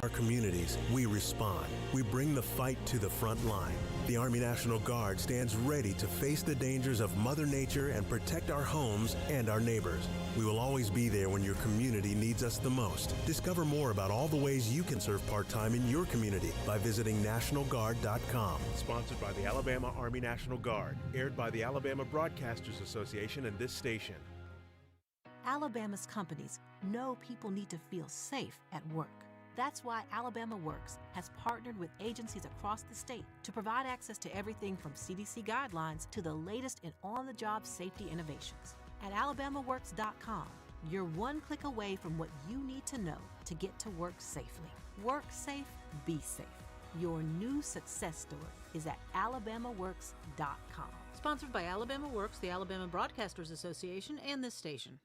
Our communities, we respond. We bring the fight to the front line. The Army National Guard stands ready to face the dangers of Mother Nature and protect our homes and our neighbors. We will always be there when your community needs us the most. Discover more about all the ways you can serve part-time in your community by visiting nationalguard.com. Sponsored by the Alabama Army National Guard. Aired by the Alabama Broadcasters Association and this station. Alabama's companies know people need to feel safe at work. That's why Alabama Works has partnered with agencies across the state to provide access to everything from CDC guidelines to the latest in on-the-job safety innovations. At alabamaworks.com, you're one click away from what you need to know to get to work safely. Work safe, be safe. Your new success story is at alabamaworks.com. Sponsored by Alabama Works, the Alabama Broadcasters Association, and this station.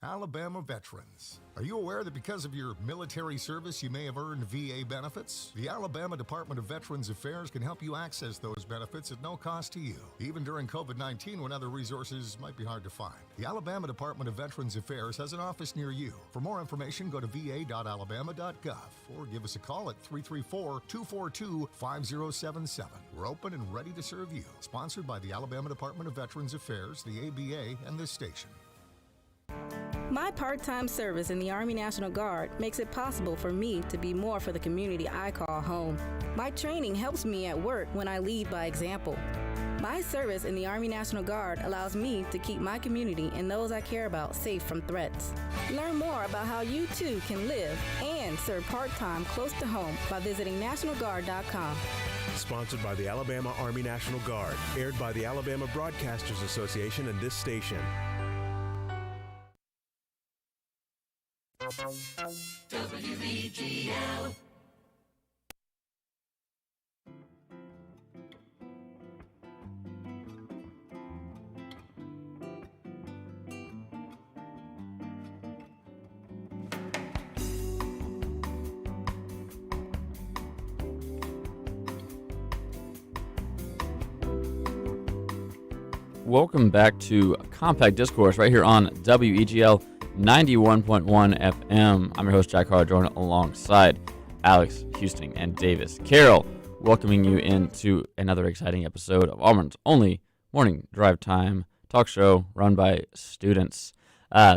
Alabama veterans. Are you aware that because of your military service you may have earned VA benefits? The Alabama Department of Veterans Affairs can help you access those benefits at no cost to you, even during COVID-19 when other resources might be hard to find. The Alabama Department of Veterans Affairs has an office near you. For more information, go to va.alabama.gov or give us a call at 334-242-5077. We're open and ready to serve you. Sponsored by the Alabama Department of Veterans Affairs, the ABA, and this station. My part-time service in the Army National Guard makes it possible for me to be more for the community I call home. My training helps me at work when I lead by example. My service in the Army National Guard allows me to keep my community and those I care about safe from threats. Learn more about how you too can live and serve part-time close to home by visiting nationalguard.com. Sponsored by the Alabama Army National Guard. Aired by the Alabama Broadcasters Association and this station. WEGL. Welcome back to Compact Discourse right here on WEGL 91.1 FM. I'm your host, Jack Harjourn, alongside Alex Houston and Davis Carroll, welcoming you into another exciting episode of Auburn's only morning drive time talk show run by students.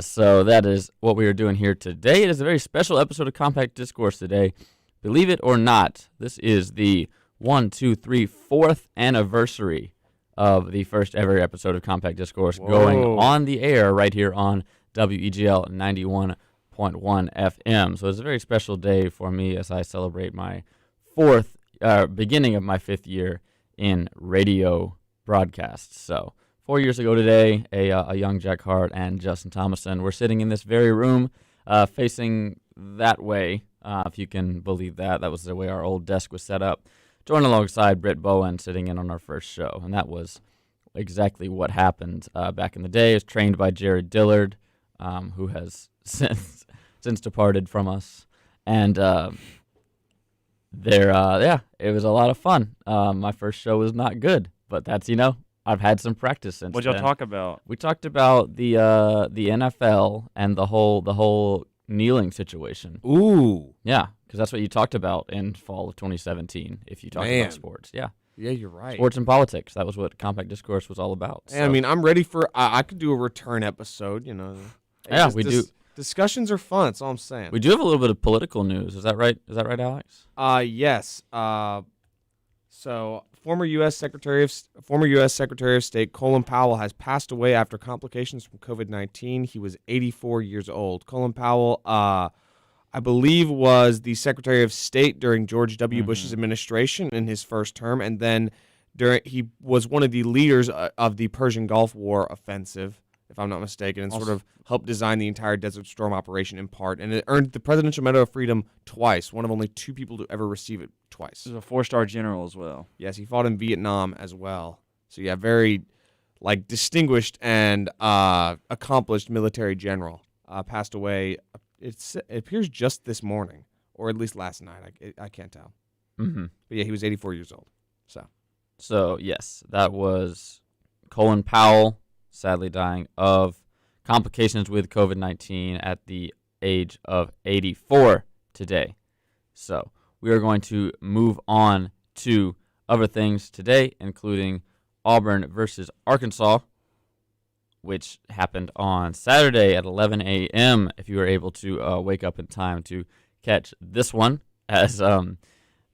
So that is what we are doing here today. It is a very special episode of Compact Discourse today. Believe it or not, this is the 4th anniversary of the first ever episode of Compact Discourse going on the air right here on WEGL 91.1 FM. So it's a very special day for me as I celebrate my beginning of my 5th year in radio broadcasts. So 4 years ago today, a young Jack Hart and Justin Thomason were sitting in this very room facing that way, if you can believe that. That was the way our old desk was set up. Joined alongside Britt Bowen sitting in on our first show. And that was exactly what happened back in the day. It was trained by Jared Dillard, who has since departed from us. And it was a lot of fun. My first show was not good, but that's, I've had some practice since What'd y'all then. talk about? We talked about the NFL and the whole kneeling situation. Ooh. Yeah, because that's what you talked about in fall of 2017, if you talk about sports. Yeah. Yeah, you're right. Sports and politics. That was what Compact Discourse was all about. So. I mean, I'm ready for I could do a return episode, Yeah, we do. Discussions are fun, that's all I'm saying. We do have a little bit of political news. Is that right? Is that right, Alex? Yes. So former U.S. Secretary of State Colin Powell has passed away after complications from COVID-19. He was 84 years old. Colin Powell, I believe, was the Secretary of State during George W. Bush's administration in his first term, and then he was one of the leaders of the Persian Gulf War offensive, if I'm not mistaken, and sort of helped design the entire Desert Storm operation in part, and it earned the Presidential Medal of Freedom twice, one of only 2 people to ever receive it twice. He was a 4-star general as well. Yes, he fought in Vietnam as well. So yeah, very distinguished and accomplished military general. Passed away, it appears just this morning, or at least last night. I can't tell. Mm-hmm. But yeah, he was 84 years old. So yes, that was Colin Powell, sadly dying of complications with COVID-19 at the age of 84 today. So we are going to move on to other things today, including Auburn versus Arkansas, which happened on Saturday at 11 a.m. If you were able to wake up in time to catch this one, as the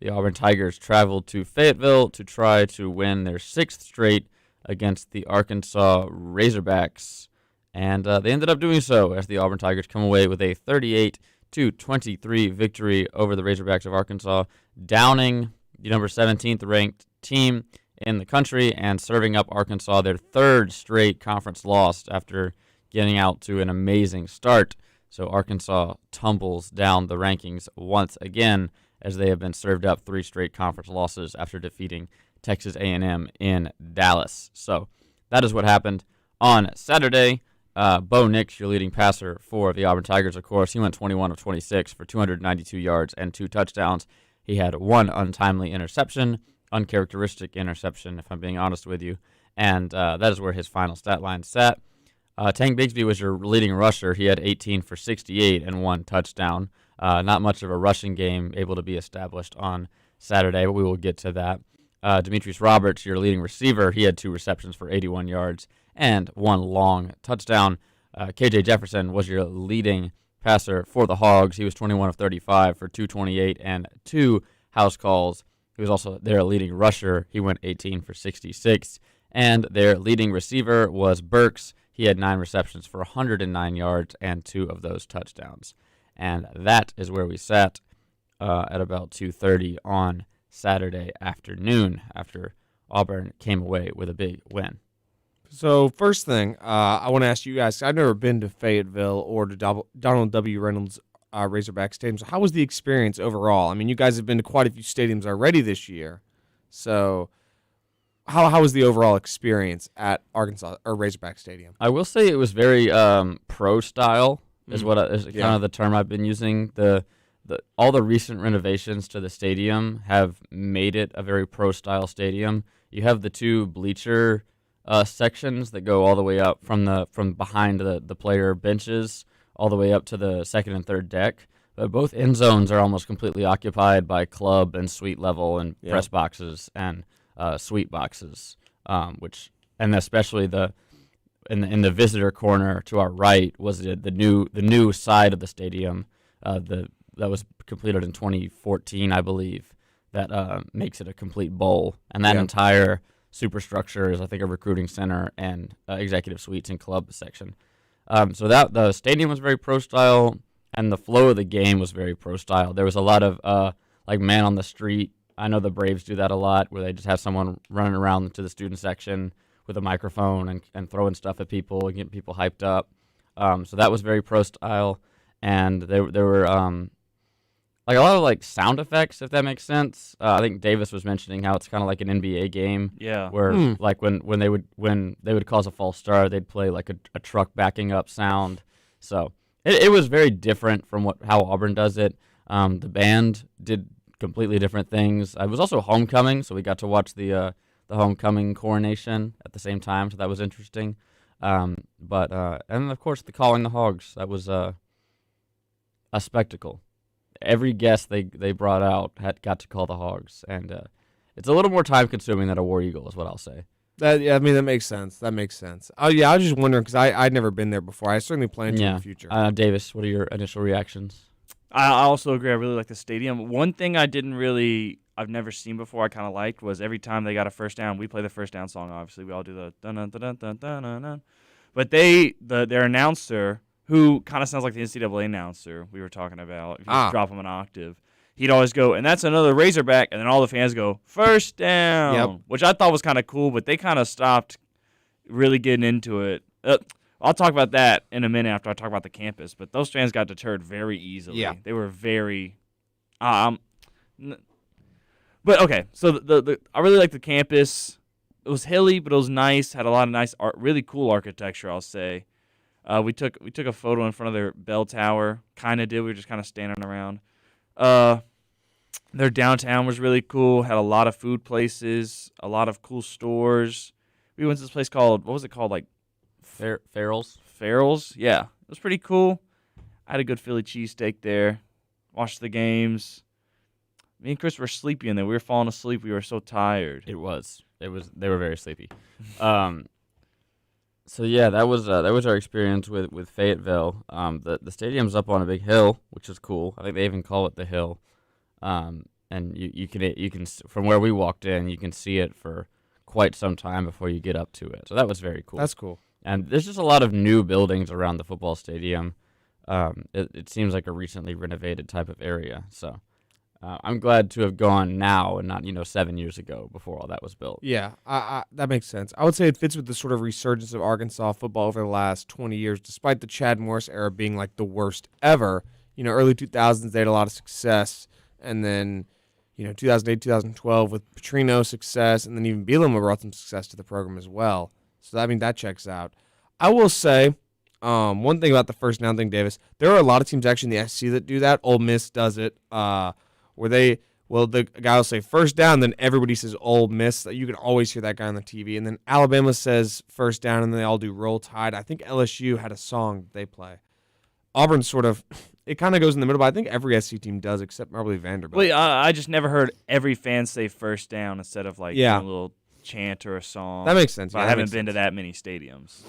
Auburn Tigers traveled to Fayetteville to try to win their 6th straight against the Arkansas Razorbacks. And they ended up doing so as the Auburn Tigers come away with a 38-23 victory over the Razorbacks of Arkansas, downing the number 17th ranked team in the country and serving up Arkansas their 3rd straight conference loss after getting out to an amazing start. So Arkansas tumbles down the rankings once again as they have been served up 3 straight conference losses after defeating Texas A&M in Dallas. So that is what happened on Saturday. Bo Nix, your leading passer for the Auburn Tigers, of course, he went 21 of 26 for 292 yards and 2 touchdowns. He had 1 untimely interception, uncharacteristic interception, if I'm being honest with you, and that is where his final stat line sat. Tank Bigsby was your leading rusher. He had 18 for 68 and 1 touchdown. Not much of a rushing game able to be established on Saturday, but we will get to that. Demetrius Roberts, your leading receiver, he had 2 receptions for 81 yards and 1 long touchdown. KJ Jefferson was your leading passer for the Hogs. He was 21 of 35 for 228 and 2 house calls. He was also their leading rusher. He went 18 for 66. And their leading receiver was Burks. He had 9 receptions for 109 yards and 2 of those touchdowns. And that is where we sat at about 2:30 on Saturday afternoon after Auburn came away with a big win. So first thing, I want to ask you guys, I've never been to Fayetteville or to Donald W. Reynolds Razorback Stadium. So how was the experience overall? I mean, you guys have been to quite a few stadiums already this year. So how was the overall experience at Arkansas or Razorback Stadium? I will say it was very pro style is kind of the term I've been using. All the recent renovations to the stadium have made it a very pro style stadium. You have the 2 bleacher sections that go all the way up from behind the player benches all the way up to the 2nd and 3rd deck. But both end zones are almost completely occupied by club and suite level and press boxes and suite boxes, and especially in the visitor corner to our right was the new side of the stadium that was completed in 2014, I believe, that makes it a complete bowl. And that entire superstructure is, I think, a recruiting center and executive suites and club section. So that the stadium was very pro-style, and the flow of the game was very pro-style. There was a lot of like man on the street. I know the Braves do that a lot, where they just have someone running around to the student section with a microphone and throwing stuff at people and getting people hyped up. So that was very pro-style, and there were like a lot of like sound effects, if that makes sense. I think Davis was mentioning how it's kind of like an NBA game, where like when they would cause a false start, they'd play like a truck backing up sound. So it was very different from how Auburn does it. The band did completely different things. It was also homecoming, so we got to watch the homecoming coronation at the same time, so that was interesting. But of course the calling the Hogs, that was a spectacle. Every guest they brought out got to call the Hogs, and it's a little more time consuming than a War Eagle, is what I'll say. That makes sense. Oh yeah, I was just wondering because I'd never been there before. I certainly plan to in the future. Davis, what are your initial reactions? I also agree. I really like the stadium. One thing I've never seen before, I kind of liked, was every time they got a first down, we play the first down song. Obviously, we all do the dun dun dun dun dun dun dun. But their announcer, who kind of sounds like the NCAA announcer we were talking about, if you just drop him an octave, he'd always go, and that's another Razorback, and then all the fans go, first down, which I thought was kind of cool, but they kind of stopped really getting into it. I'll talk about that in a minute after I talk about the campus, but those fans got deterred very easily. Yeah. They were very but okay, so I really like the campus. It was hilly, but it was nice, had a lot of nice art, really cool architecture, I'll say. We took a photo in front of their bell tower. Kind of did. We were just kind of standing around. Their downtown was really cool. Had a lot of food places, a lot of cool stores. We went to this place called, what was it called? Like Farrell's. Farrell's, yeah. It was pretty cool. I had a good Philly cheesesteak there. Watched the games. Me and Chris were sleepy, and then we were falling asleep. We were so tired. It was. They were very sleepy. So yeah, that was our experience with Fayetteville. The stadium's up on a big hill, which is cool. I think they even call it the Hill. And you can from where we walked in, you can see it for quite some time before you get up to it. So that was very cool. That's cool. And there's just a lot of new buildings around the football stadium. It seems like a recently renovated type of area. So I'm glad to have gone now and not 7 years ago before all that was built. Yeah, that makes sense. I would say it fits with the sort of resurgence of Arkansas football over the last 20 years, despite the Chad Morris era being like the worst ever. Early 2000s, they had a lot of success. And then, 2008, 2012 with Petrino success, and then even Bielema brought some success to the program as well. So, that checks out. I will say one thing about the first down thing, Davis, there are a lot of teams actually in the SEC that do that. Ole Miss does it, where the guy will say first down, then everybody says Ole Miss. You can always hear that guy on the TV. And then Alabama says first down, and then they all do Roll Tide. I think LSU had a song that they play. Auburn sort of, it kind of goes in the middle, but I think every SC team does except probably Vanderbilt. Wait, I just never heard every fan say first down instead of like a little chant or a song. That makes sense. But I haven't been to that many stadiums.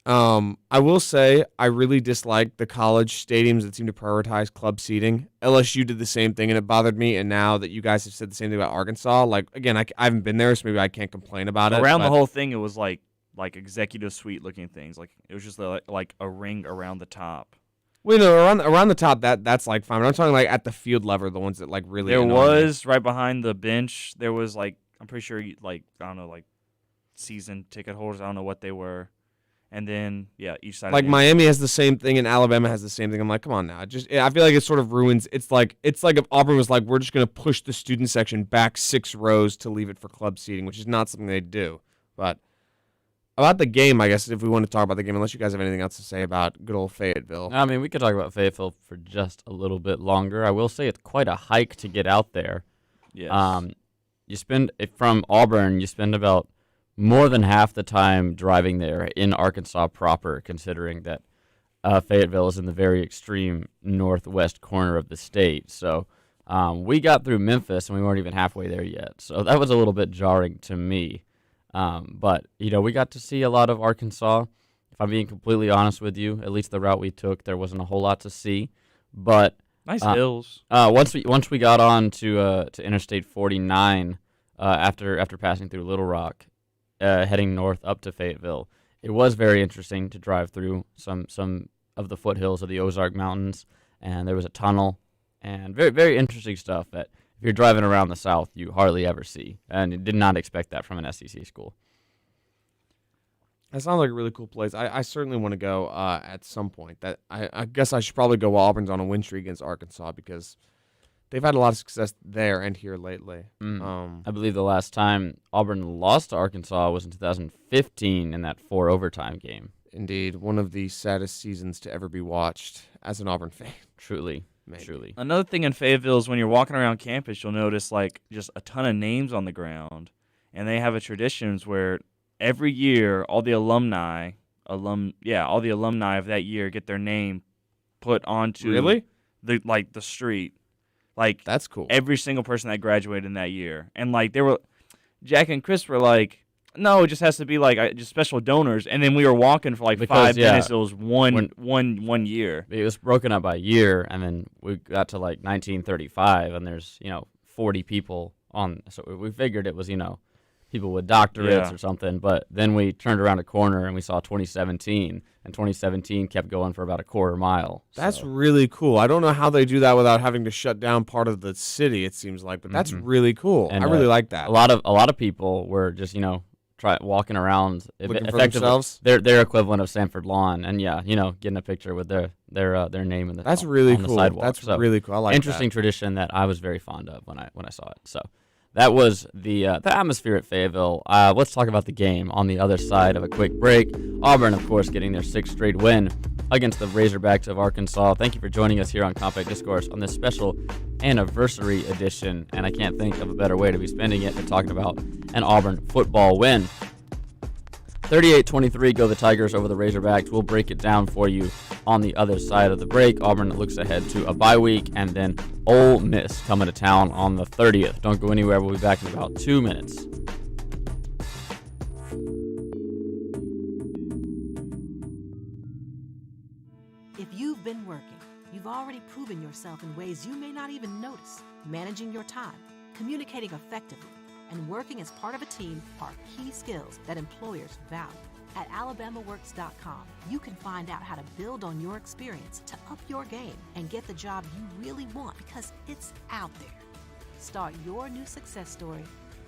I will say I really dislike the college stadiums that seem to prioritize club seating. LSU did the same thing, and it bothered me. And now that you guys have said the same thing about Arkansas, again, I haven't been there, so maybe I can't complain about it. Around the whole thing, it was like executive suite looking things. Like it was just like a ring around the top. Well, around the top, that's fine. But I'm talking at the field level, the ones that really. There was right behind the bench. There was I'm pretty sure I don't know season ticket holders. I don't know what they were. And then, each side. Miami has the same thing, and Alabama has the same thing. I'm like, come on now. I feel like it sort of ruins. It's like if Auburn was we're just going to push the student section back 6 rows to leave it for club seating, which is not something they do. But about the game, I guess, if we want to talk about the game, unless you guys have anything else to say about good old Fayetteville. I mean, we could talk about Fayetteville for just a little bit longer. I will say it's quite a hike to get out there. Yes. From Auburn, you spend about more than half the time driving there in Arkansas proper, considering that Fayetteville is in the very extreme northwest corner of the state. So we got through Memphis, and we weren't even halfway there yet. So that was a little bit jarring to me. But, we got to see a lot of Arkansas. If I'm being completely honest with you, at least the route we took, there wasn't a whole lot to see. But nice hills. Once we got on to Interstate 49 after passing through Little Rock, heading north up to Fayetteville, it was very interesting to drive through some of the foothills of the Ozark Mountains, and there was a tunnel, and very, very interesting stuff that if you're driving around the South, you hardly ever see, and did not expect that from an SEC school. That sounds like a really cool place. I certainly want to go at some point. That I guess I should probably go while Auburn's on a win streak against Arkansas because they've had a lot of success there and here lately. I believe the last time Auburn lost to Arkansas was in 2015 in that 4 overtime game. Indeed, one of the saddest seasons to ever be watched as an Auburn fan. Truly. Maybe. Truly. Another thing in Fayetteville is when you're walking around campus, you'll notice just a ton of names on the ground, and they have a traditions where every year all the alumni of that year get their name put onto the street. That's cool. Every single person that graduated in that year, and Jack and Chris were no, it just has to be just special donors. And then we were walking for 5 minutes. It was one year. It was broken up by year, and then we got to 1935, and there's 40 people on. So we figured it was people with doctorates or something. But then we turned around a corner and we saw 2017, and 2017 kept going for about a quarter mile. That's really cool. I don't know how they do that without having to shut down part of the city. It seems like, but that's really cool. And I really like that. A lot of people were just walking around looking for themselves. Their equivalent of Sanford Lawn, and getting a picture with their name in the that's really on cool. The sidewalk. That's really cool. I like interesting that. Tradition that I was very fond of when I saw it. So that was the atmosphere at Fayetteville. Let's talk about the game on the other side of a quick break. Auburn, of course, getting their 6th straight win against the Razorbacks of Arkansas. Thank you for joining us here on Compact Discourse on this special anniversary edition, and I can't think of a better way to be spending it than talking about an Auburn football win. 38-23 go the Tigers over the Razorbacks. We'll break it down for you on the other side of the break. Auburn looks ahead to a bye week, and then Ole Miss coming to town on the 30th. Don't go anywhere. We'll be back in about 2 minutes. If you've been working, you've already proven yourself in ways you may not even notice. Managing your time, communicating effectively, and working as part of a team are key skills that employers value. At alabamaworks.com, you can find out how to build on your experience to up your game and get the job you really want because it's out there. Start your new success story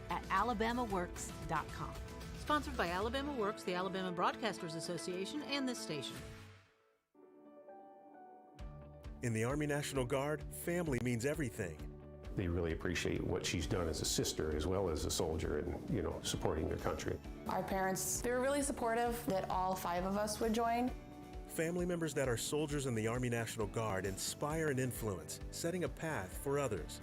at alabamaworks.com. Sponsored by Alabama Works, the Alabama Broadcasters Association, and this station. In the Army National Guard, family means everything. They really appreciate what she's done as a sister as well as a soldier and, supporting their country. Our parents, they were really supportive that all 5 of us would join. Family members that are soldiers in the Army National Guard inspire and influence, setting a path for others.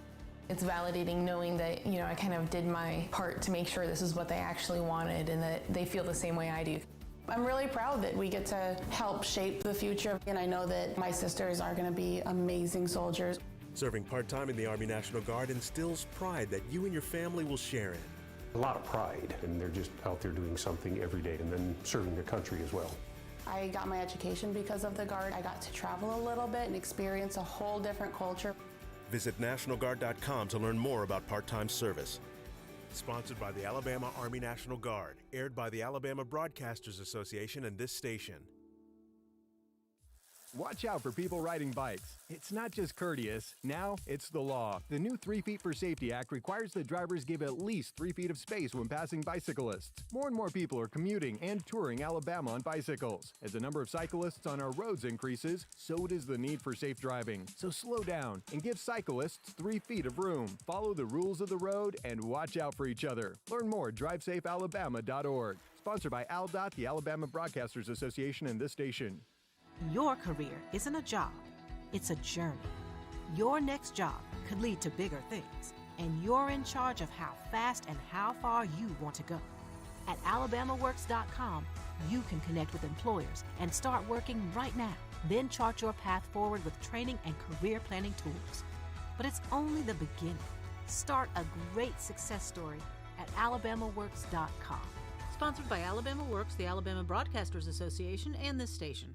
It's validating knowing that, I kind of did my part to make sure this is what they actually wanted and that they feel the same way I do. I'm really proud that we get to help shape the future, and I know that my sisters are going to be amazing soldiers. Serving part-time in the Army National Guard instills pride that you and your family will share in. A lot of pride, and they're just out there doing something every day and then serving their country as well. I got my education because of the Guard. I got to travel a little bit and experience a whole different culture. Visit nationalguard.com to learn more about part-time service. Sponsored by the Alabama Army National Guard, aired by the Alabama Broadcasters Association and this station. Watch out for people riding bikes. It's not just courteous. Now it's the law. The new 3 Feet for Safety Act requires that drivers give at least 3 feet of space when passing bicyclists. More and more people are commuting and touring Alabama on bicycles. As the number of cyclists on our roads increases, so does the need for safe driving. So slow down and give cyclists 3 feet of room. Follow the rules of the road and watch out for each other. Learn more at drivesafealabama.org. Sponsored by ALDOT, the Alabama Broadcasters Association, and this station. Your career isn't a job, it's a journey. Your next job could lead to bigger things, and you're in charge of how fast and how far you want to go. At alabamaworks.com, you can connect with employers and start working right now. Then chart your path forward with training and career planning tools. But it's only the beginning. Start a great success story at alabamaworks.com. Sponsored by Alabama Works, the Alabama Broadcasters Association, and this station.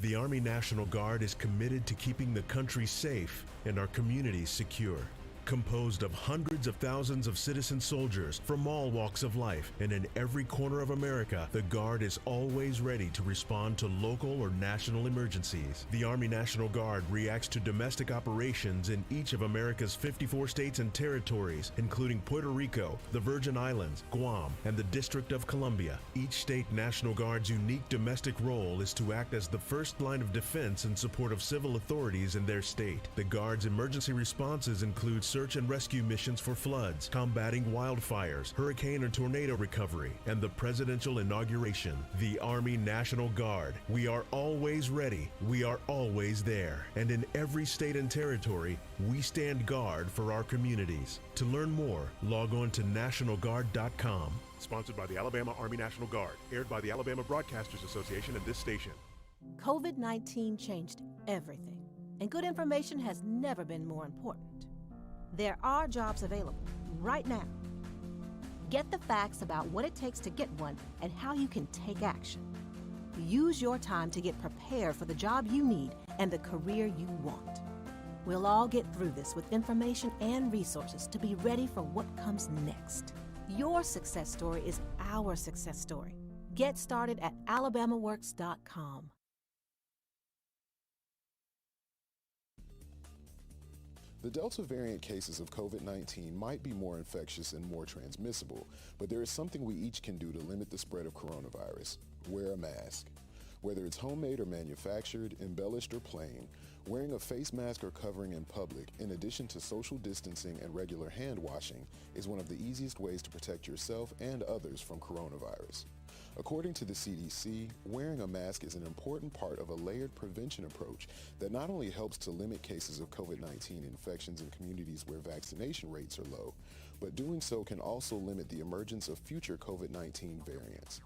The Army National Guard is committed to keeping the country safe and our communities secure. Composed of hundreds of thousands of citizen soldiers from all walks of life and in every corner of America, the Guard is always ready to respond to local or national emergencies. The Army National Guard reacts to domestic operations in each of America's 54 states and territories, including Puerto Rico, the Virgin Islands, Guam, and the District of Columbia. Each state National Guard's unique domestic role is to act as the first line of defense in support of civil authorities in their state. The Guard's emergency responses include search and rescue missions for floods, combating wildfires, hurricane and tornado recovery, and the presidential inauguration. The Army National Guard. We are always ready. We are always there. And in every state and territory, we stand guard for our communities. To learn more, log on to nationalguard.com. Sponsored by the Alabama Army National Guard, aired by the Alabama Broadcasters Association and this station. COVID-19 changed everything, and good information has never been more important. There are jobs available right now. Get the facts about what it takes to get one and how you can take action. Use your time to get prepared for the job you need and the career you want. We'll all get through this with information and resources to be ready for what comes next. Your success story is our success story. Get started at alabamaworks.com. The Delta variant cases of COVID-19 might be more infectious and more transmissible, but there is something we each can do to limit the spread of coronavirus. Wear a mask. Whether it's homemade or manufactured, embellished or plain, wearing a face mask or covering in public, in addition to social distancing and regular hand washing, is one of the easiest ways to protect yourself and others from coronavirus. According to the CDC, wearing a mask is an important part of a layered prevention approach that not only helps to limit cases of COVID-19 infections in communities where vaccination rates are low, but doing so can also limit the emergence of future COVID-19 variants.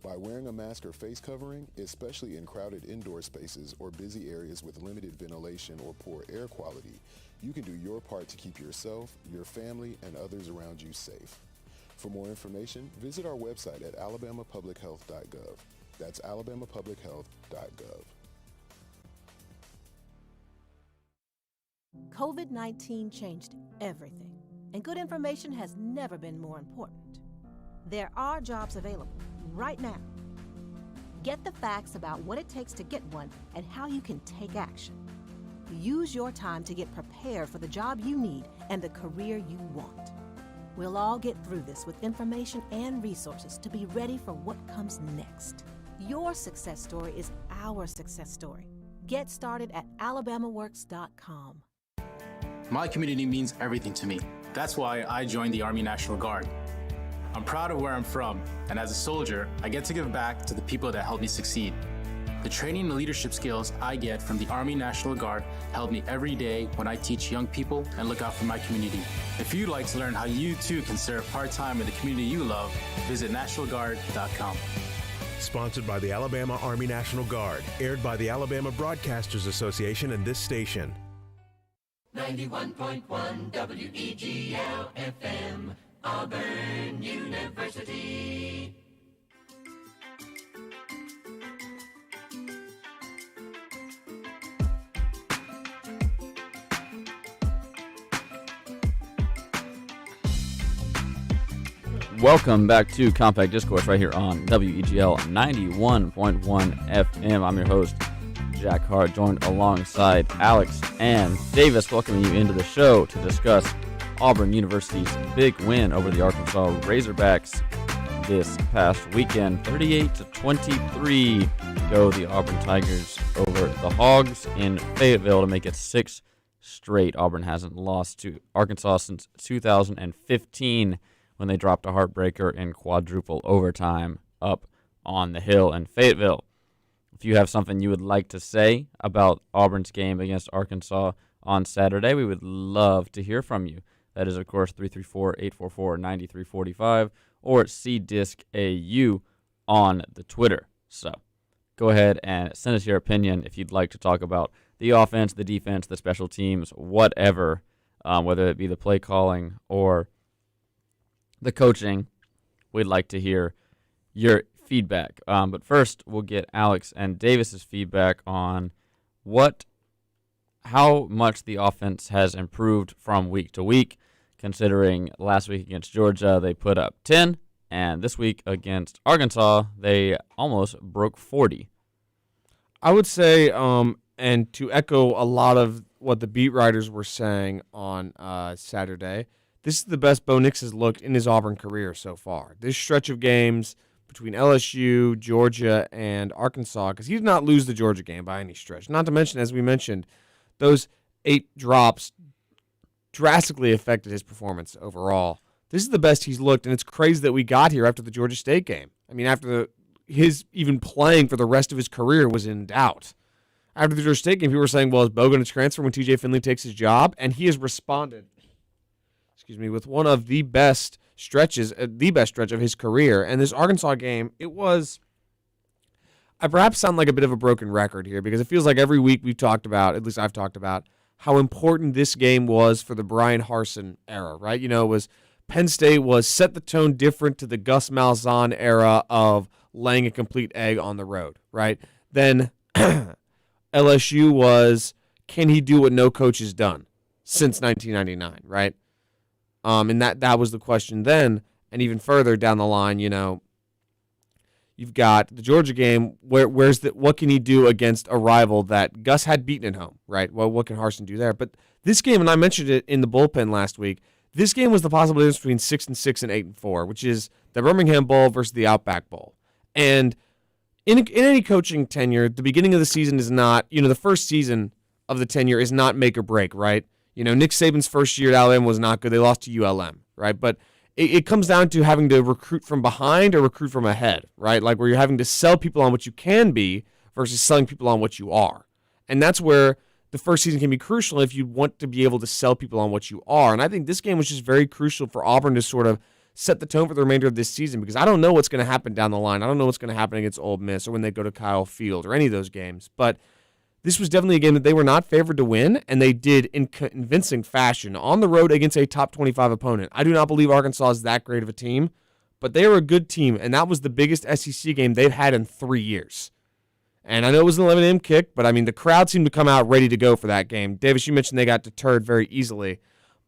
By wearing a mask or face covering, especially in crowded indoor spaces or busy areas with limited ventilation or poor air quality, you can do your part to keep yourself, your family, and others around you safe. For more information, visit our website at alabamapublichealth.gov. That's alabamapublichealth.gov. COVID-19 changed everything, and good information has never been more important. There are jobs available right now. Get the facts about what it takes to get one and how you can take action. Use your time to get prepared for the job you need and the career you want. We'll all get through this with information and resources to be ready for what comes next. Your success story is our success story. Get started at alabamaworks.com. My community means everything to me. That's why I joined the Army National Guard. I'm proud of where I'm from, and as a soldier, I get to give back to the people that helped me succeed. The training and leadership skills I get from the Army National Guard help me every day when I teach young people and look out for my community. If you'd like to learn how you too can serve part-time in the community you love, visit nationalguard.com. Sponsored by the Alabama Army National Guard. Aired by the Alabama Broadcasters Association and this station. 91.1 WEGL FM, Auburn University. Welcome back to Compact Discourse right here on WEGL 91.1 FM. I'm your host, Jack Hart, joined alongside Alex and Davis, welcoming you into the show to discuss Auburn University's big win over the Arkansas Razorbacks this past weekend. 38-23 go the Auburn Tigers over the Hogs in Fayetteville to make it 6 straight. Auburn hasn't lost to Arkansas since 2015 when they dropped a heartbreaker in quadruple overtime up on the hill in Fayetteville. If you have something you would like to say about Auburn's game against Arkansas on Saturday, we would love to hear from you. That is, of course, 334-844-9345 or CDiscAU on the Twitter. So go ahead and send us your opinion if you'd like to talk about the offense, the defense, the special teams, whatever, whether it be the play calling or the coaching. We'd like to hear your feedback. But first, we'll get Alex and Davis's feedback on how much the offense has improved from week to week, considering last week against Georgia they put up 10, and this week against Arkansas they almost broke 40. I would say, and to echo a lot of what the beat writers were saying on Saturday, this is the best Bo Nix has looked in his Auburn career so far. This stretch of games between LSU, Georgia, and Arkansas, because he did not lose the Georgia game by any stretch. Not to mention, as we mentioned, those 8 drops drastically affected his performance overall. This is the best he's looked, and it's crazy that we got here after the Georgia State game. I mean, after his even playing for the rest of his career was in doubt. After the Georgia State game, people were saying, well, is Bo going to transfer when TJ Finley takes his job? And he has responded, with one of the best stretches, the best stretch of his career. And this Arkansas game, I perhaps sound like a bit of a broken record here because it feels like every week we've talked about, at least I've talked about, how important this game was for the Brian Harsin era, right? It was Penn State was set the tone different to the Gus Malzahn era of laying a complete egg on the road, right? Then LSU was, can he do what no coach has done since 1999, right? And that was the question then. And even further down the line, you've got the Georgia game. What can he do against a rival that Gus had beaten at home, right? Well, what can Harsin do there? But this game, and I mentioned it in the bullpen last week, this game was the possible difference between 6-6 and 8-4, which is the Birmingham Bowl versus the Outback Bowl. And in any coaching tenure, the beginning of the season is not, the first season of the tenure is not make or break, right? Nick Saban's first year at Alabama was not good. They lost to ULM, right? But it comes down to having to recruit from behind or recruit from ahead, right? Like where you're having to sell people on what you can be versus selling people on what you are. And that's where the first season can be crucial if you want to be able to sell people on what you are. And I think this game was just very crucial for Auburn to sort of set the tone for the remainder of this season, because I don't know what's going to happen down the line. I don't know what's going to happen against Ole Miss or when they go to Kyle Field or any of those games. But this was definitely a game that they were not favored to win, and they did in convincing fashion on the road against a top 25 opponent. I do not believe Arkansas is that great of a team, but they are a good team, and that was the biggest SEC game they've had in 3 years. And I know it was an 11 a.m. kick, but I mean, the crowd seemed to come out ready to go for that game. Davis, you mentioned they got deterred very easily,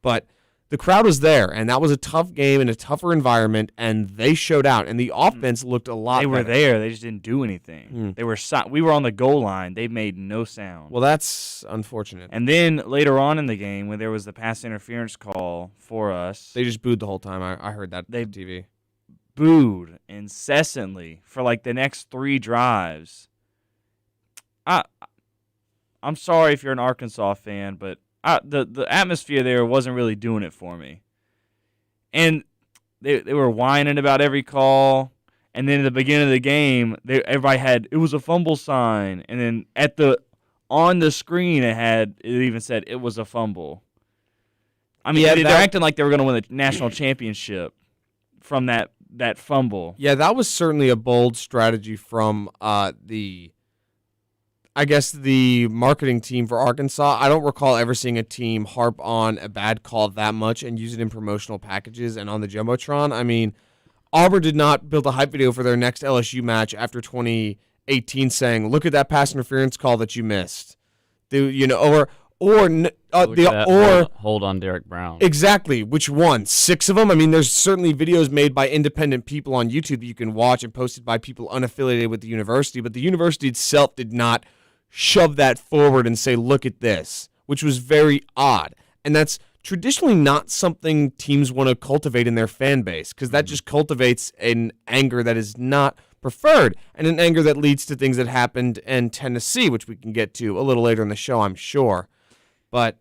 but the crowd was there, and that was a tough game in a tougher environment, and they showed out, and the offense looked a lot better. They were there. They just didn't do anything. They were we were on the goal line. They made no sound. Well, that's unfortunate. And then later on in the game, when there was the pass interference call for us, they just booed the whole time. I heard that on TV. Booed incessantly for like the next 3 drives. I'm sorry if you're an Arkansas fan, but the atmosphere there wasn't really doing it for me. And they were whining about every call. And then at the beginning of the game, everybody had, it was a fumble sign. And then on the screen, it even said it was a fumble. I mean, they're acting like they were going to win the national championship from that fumble. Yeah, that was certainly a bold strategy from the marketing team for Arkansas. I don't recall ever seeing a team harp on a bad call that much and use it in promotional packages and on the Jumbotron. I mean, Auburn did not build a hype video for their next LSU match after 2018 saying, look at that pass interference call that you missed. Hold on Derek Brown. Exactly. Which one? 6 of them? I mean, there's certainly videos made by independent people on YouTube that you can watch and posted by people unaffiliated with the university, but the university itself did not shove that forward and say, look at this, which was very odd. And that's traditionally not something teams want to cultivate in their fan base, because that just cultivates an anger that is not preferred, and an anger that leads to things that happened in Tennessee, which we can get to a little later in the show, I'm sure. But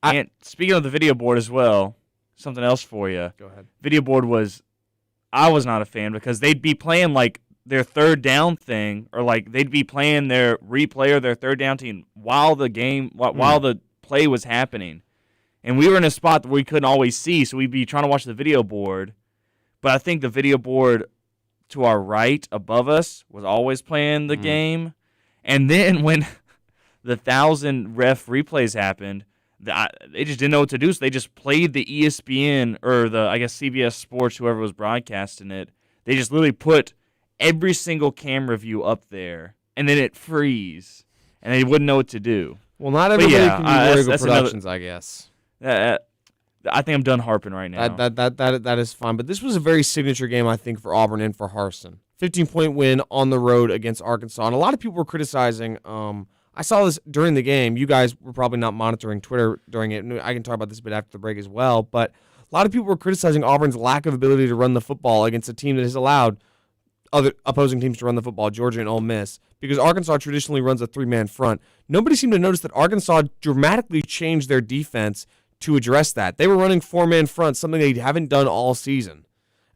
and speaking of the video board as well, something else for you. Go ahead. Video board I was not a fan, because they'd be playing like their third down thing, or like they'd be playing their replay or their third down team while the play was happening. And we were in a spot where we couldn't always see, so we'd be trying to watch the video board. But I think the video board to our right above us was always playing the game. And then when the 1,000 ref replays happened, they just didn't know what to do, so they just played the ESPN or CBS Sports, whoever was broadcasting it. They just literally put every single camera view up there, and then it freeze, and they wouldn't know what to do. Well, not everybody can be WEGL Productions, I guess. I think I'm done harping right now. That is fine, but this was a very signature game, I think, for Auburn and for Harsin. 15-point win on the road against Arkansas, and a lot of people were criticizing. I saw this during the game. You guys were probably not monitoring Twitter during it, and I can talk about this a bit after the break as well, but a lot of people were criticizing Auburn's lack of ability to run the football against a team that has allowed other opposing teams to run the football, Georgia and Ole Miss, because Arkansas traditionally runs a 3-man front. Nobody seemed to notice that Arkansas dramatically changed their defense to address that. They were running 4-man front, something they haven't done all season.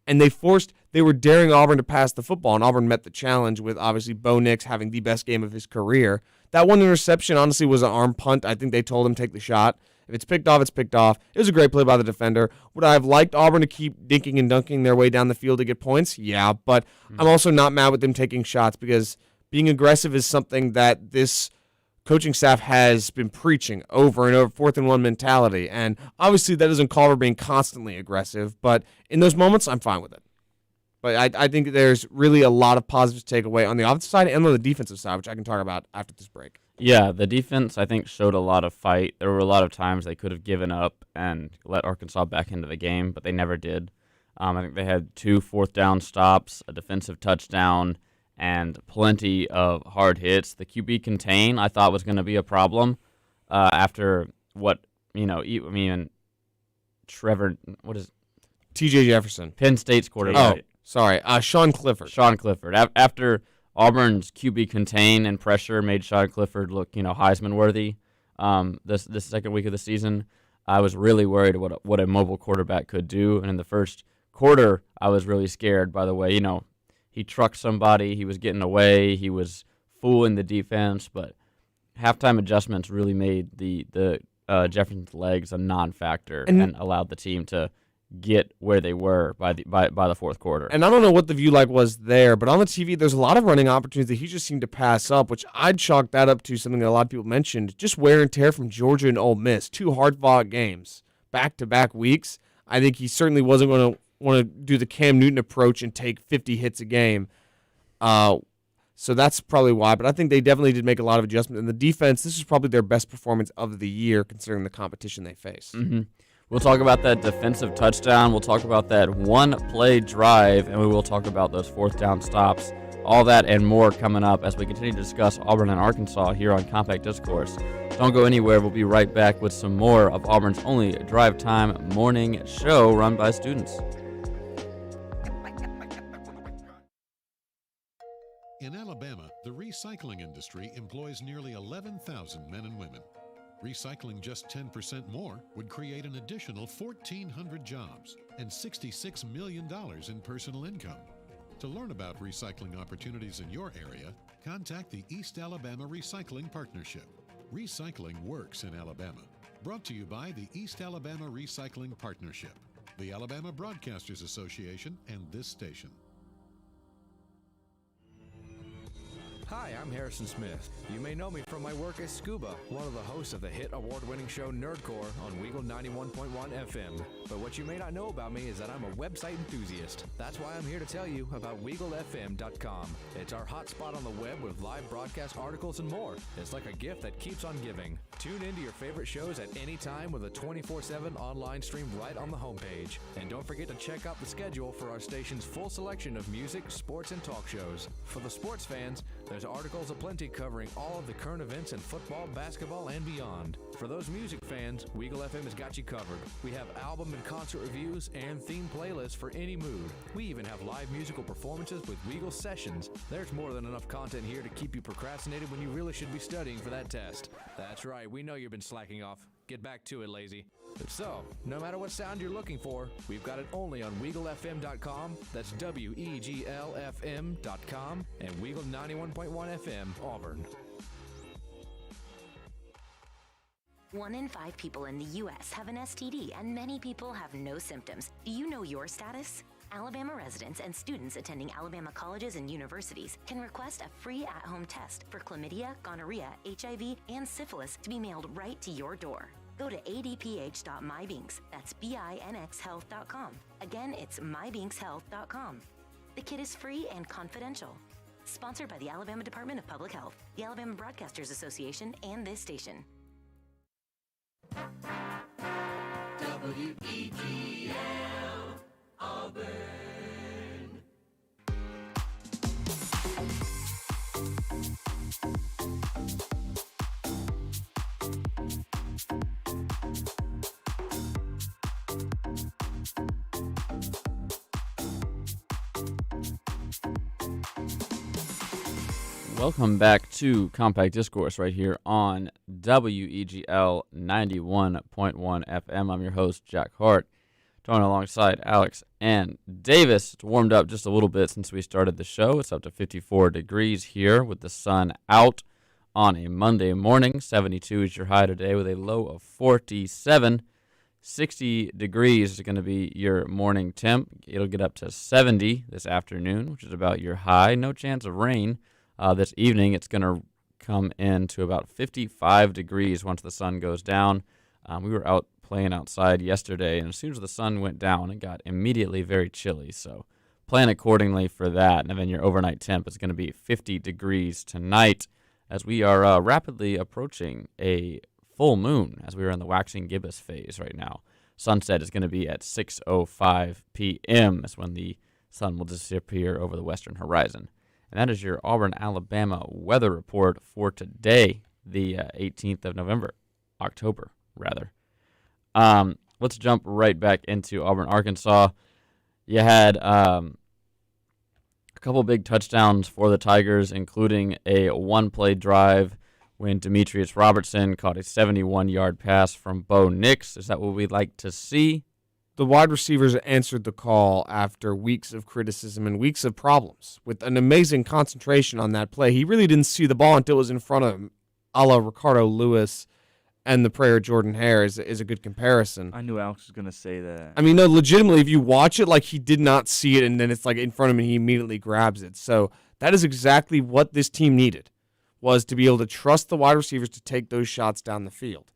And they were daring Auburn to pass the football, and Auburn met the challenge with, obviously, Bo Nix having the best game of his career. That one interception, honestly, was an arm punt. I think they told him take the shot. If it's picked off, it's picked off. It was a great play by the defender. Would I have liked Auburn to keep dinking and dunking their way down the field to get points? Yeah, but I'm also not mad with them taking shots, because being aggressive is something that this coaching staff has been preaching over and over, 4th-and-1 mentality. And obviously that doesn't call for being constantly aggressive, but in those moments, I'm fine with it. But I think there's really a lot of positives to take away on the offensive side and on the defensive side, which I can talk about after this break. Yeah, the defense, I think, showed a lot of fight. There were a lot of times they could have given up and let Arkansas back into the game, but they never did. I think they had 2 4th-down stops, a defensive touchdown, and plenty of hard hits. The QB contain, I thought, was going to be a problem after Trevor, what is T.J. Jefferson. Penn State's quarterback. Oh, sorry. Sean Clifford. After Auburn's QB contain and pressure made Sean Clifford look, Heisman worthy. This second week of the season, I was really worried what a mobile quarterback could do. And in the first quarter, I was really scared. By the way, he trucked somebody, he was getting away, he was fooling the defense. But halftime adjustments really made the Jefferson's legs a non-factor and allowed the team to get where they were by the fourth quarter. And I don't know what the view was there, but on the TV, there's a lot of running opportunities that he just seemed to pass up, which I'd chalk that up to something that a lot of people mentioned, just wear and tear from Georgia and Ole Miss, 2 hard-fought games, back-to-back weeks. I think he certainly wasn't going to want to do the Cam Newton approach and take 50 hits a game. So that's probably why, but I think they definitely did make a lot of adjustments. And the defense, this is probably their best performance of the year considering the competition they face. Mm-hmm. We'll talk about that defensive touchdown. We'll talk about that one-play drive, and we will talk about those fourth down stops. All that and more coming up as we continue to discuss Auburn and Arkansas here on Compact Discourse. Don't go anywhere. We'll be right back with some more of Auburn's only drive time morning show run by students. In Alabama, the recycling industry employs nearly 11,000 men and women. Recycling just 10% more would create an additional 1,400 jobs and $66 million in personal income. To learn about recycling opportunities in your area, contact the East Alabama Recycling Partnership. Recycling works in Alabama. Brought to you by the East Alabama Recycling Partnership, the Alabama Broadcasters Association, and this station. Hi, I'm Harrison Smith. You may know me from my work as Scuba, one of the hosts of the hit award-winning show Nerdcore on WEGL 91.1 FM. But what you may not know about me is that I'm a website enthusiast. That's why I'm here to tell you about WeagleFM.com. It's our hotspot on the web with live broadcast articles and more. It's like a gift that keeps on giving. Tune into your favorite shows at any time with a 24/7 online stream right on the homepage. And don't forget to check out the schedule for our station's full selection of music, sports, and talk shows. For the sports fans, there's articles aplenty covering all of the current events in football, basketball, and beyond. For those music fans, WEGL FM has got you covered. We have album and concert reviews and theme playlists for any mood. We even have live musical performances with WEGL Sessions. There's more than enough content here to keep you procrastinated when you really should be studying for that test. That's right, we know you've been slacking off. Get back to it, lazy. So, no matter what sound you're looking for, we've got it only on WeagleFM.com. That's WEGLFM.com and Weagle 91.1 FM, Auburn. 1 in 5 people in the U.S. have an STD, and many people have no symptoms. Do you know your status? Alabama residents and students attending Alabama colleges and universities can request a free at-home test for chlamydia, gonorrhea, HIV, and syphilis to be mailed right to your door. Go to adph.mybinks, that's BINXhealth.com. Again, it's mybinkshealth.com. The kit is free and confidential. Sponsored by the Alabama Department of Public Health, the Alabama Broadcasters Association, and this station. WEGL Auburn. Welcome back to Compact Discourse right here on WEGL 91.1 FM. I'm your host, Jack Hart, joined alongside Alex and Davis. It's warmed up just a little bit since we started the show. It's up to 54 degrees here with the sun out on a Monday morning. 72 is your high today with a low of 47. 60 degrees is going to be your morning temp. It'll get up to 70 this afternoon, which is about your high. No chance of rain. This evening, it's going to come in to about 55 degrees once the sun goes down. We were out playing outside yesterday, and as soon as the sun went down, it got immediately very chilly. So plan accordingly for that. And then your overnight temp is going to be 50 degrees tonight as we are rapidly approaching a full moon as we are in the waxing gibbous phase right now. Sunset is going to be at 6:05 p.m. That's when the sun will disappear over the western horizon. And that is your Auburn, Alabama weather report for today, the 18th of October, rather. Let's jump right back into Auburn, Arkansas. You had a couple big touchdowns for the Tigers, including a one-play drive when Demetrius Robertson caught a 71-yard pass from Bo Nix. Is that what we'd like to see? The wide receivers answered the call after weeks of criticism and weeks of problems with an amazing concentration on that play. He really didn't see the ball until it was in front of him, a la Ricardo Lewis. and the prayer Jordan Hare is a good comparison. I knew Alex was going to say that. I mean, no, legitimately, if you watch it, like he did not see it, and then it's like in front of him, and he immediately grabs it. So that is exactly what this team needed, was to be able to trust the wide receivers to take those shots down the field.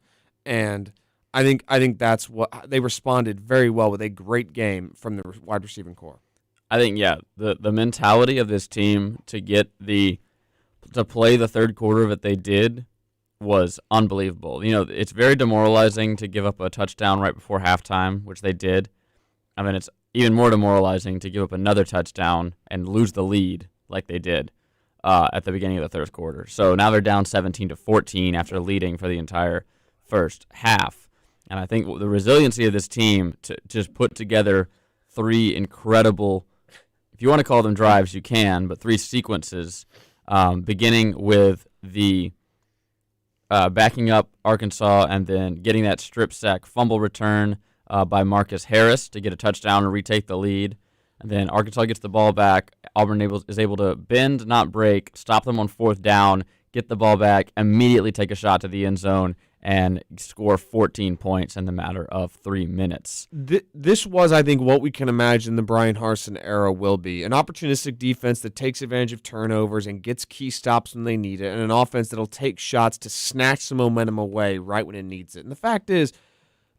And I think that's what they responded very well with a great game from the wide receiving core. I think, yeah, the mentality of this team to play the third quarter that they did was unbelievable. You know, it's very demoralizing to give up a touchdown right before halftime, which they did. I mean, it's even more demoralizing to give up another touchdown and lose the lead like they did at the beginning of the third quarter. So now they're down 17-14 after leading for the entire first half. And I think the resiliency of this team to just put together three incredible, if you want to call them drives, you can, but three sequences, beginning with the backing up Arkansas and then getting that strip sack fumble return by Marcus Harris to get a touchdown and retake the lead. And then Arkansas gets the ball back. Auburn is able to bend, not break, stop them on fourth down, get the ball back, immediately take a shot to the end zone, and score 14 points in the matter of 3 minutes. This was, I think, what we can imagine the Brian Harsin era will be. An opportunistic defense that takes advantage of turnovers and gets key stops when they need it, and an offense that'll take shots to snatch some momentum away right when it needs it. And the fact is,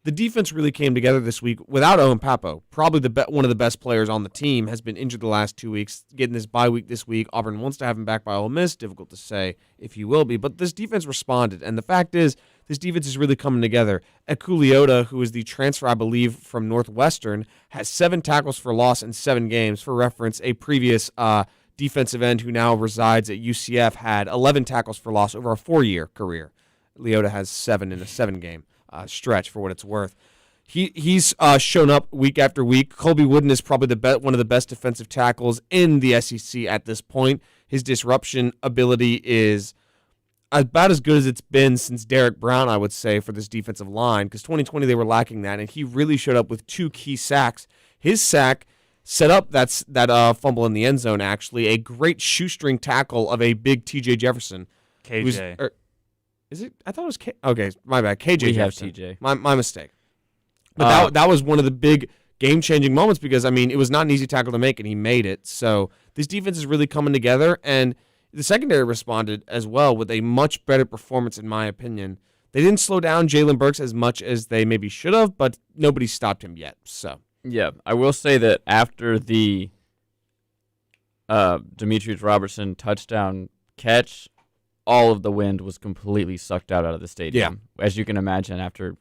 the defense really came together this week without Owen Papo. Probably one of the best players on the team has been injured the last 2 weeks, getting this bye week this week. Auburn wants to have him back by Ole Miss. Difficult to say if he will be. But this defense responded. And the fact is, this defense is really coming together. Ekuliota, who is the transfer, I believe, from Northwestern, has 7 tackles for loss in 7 games. For reference, a previous defensive end who now resides at UCF had 11 tackles for loss over a 4-year career. Leota has 7 in a 7-game stretch, for what it's worth. He's shown up week after week. Colby Wooden is probably one of the best defensive tackles in the SEC at this point. His disruption ability is about as good as it's been since Derek Brown, I would say, for this defensive line, because 2020 they were lacking that, and he really showed up with 2 key sacks. His sack set up that fumble in the end zone, actually, a great shoestring tackle of a big T.J. Jefferson. KJ. Is it? I thought it was K. Okay, my bad. KJ Jefferson. We have TJ. My mistake. But that was one of the big game-changing moments because, I mean, it was not an easy tackle to make, and he made it. So this defense is really coming together, and the secondary responded as well with a much better performance, in my opinion. They didn't slow down Jalen Burks as much as they maybe should have, but nobody stopped him yet. So yeah, I will say that after the Demetrius Robertson touchdown catch, all of the wind was completely sucked out of the stadium. Yeah. As you can imagine, after,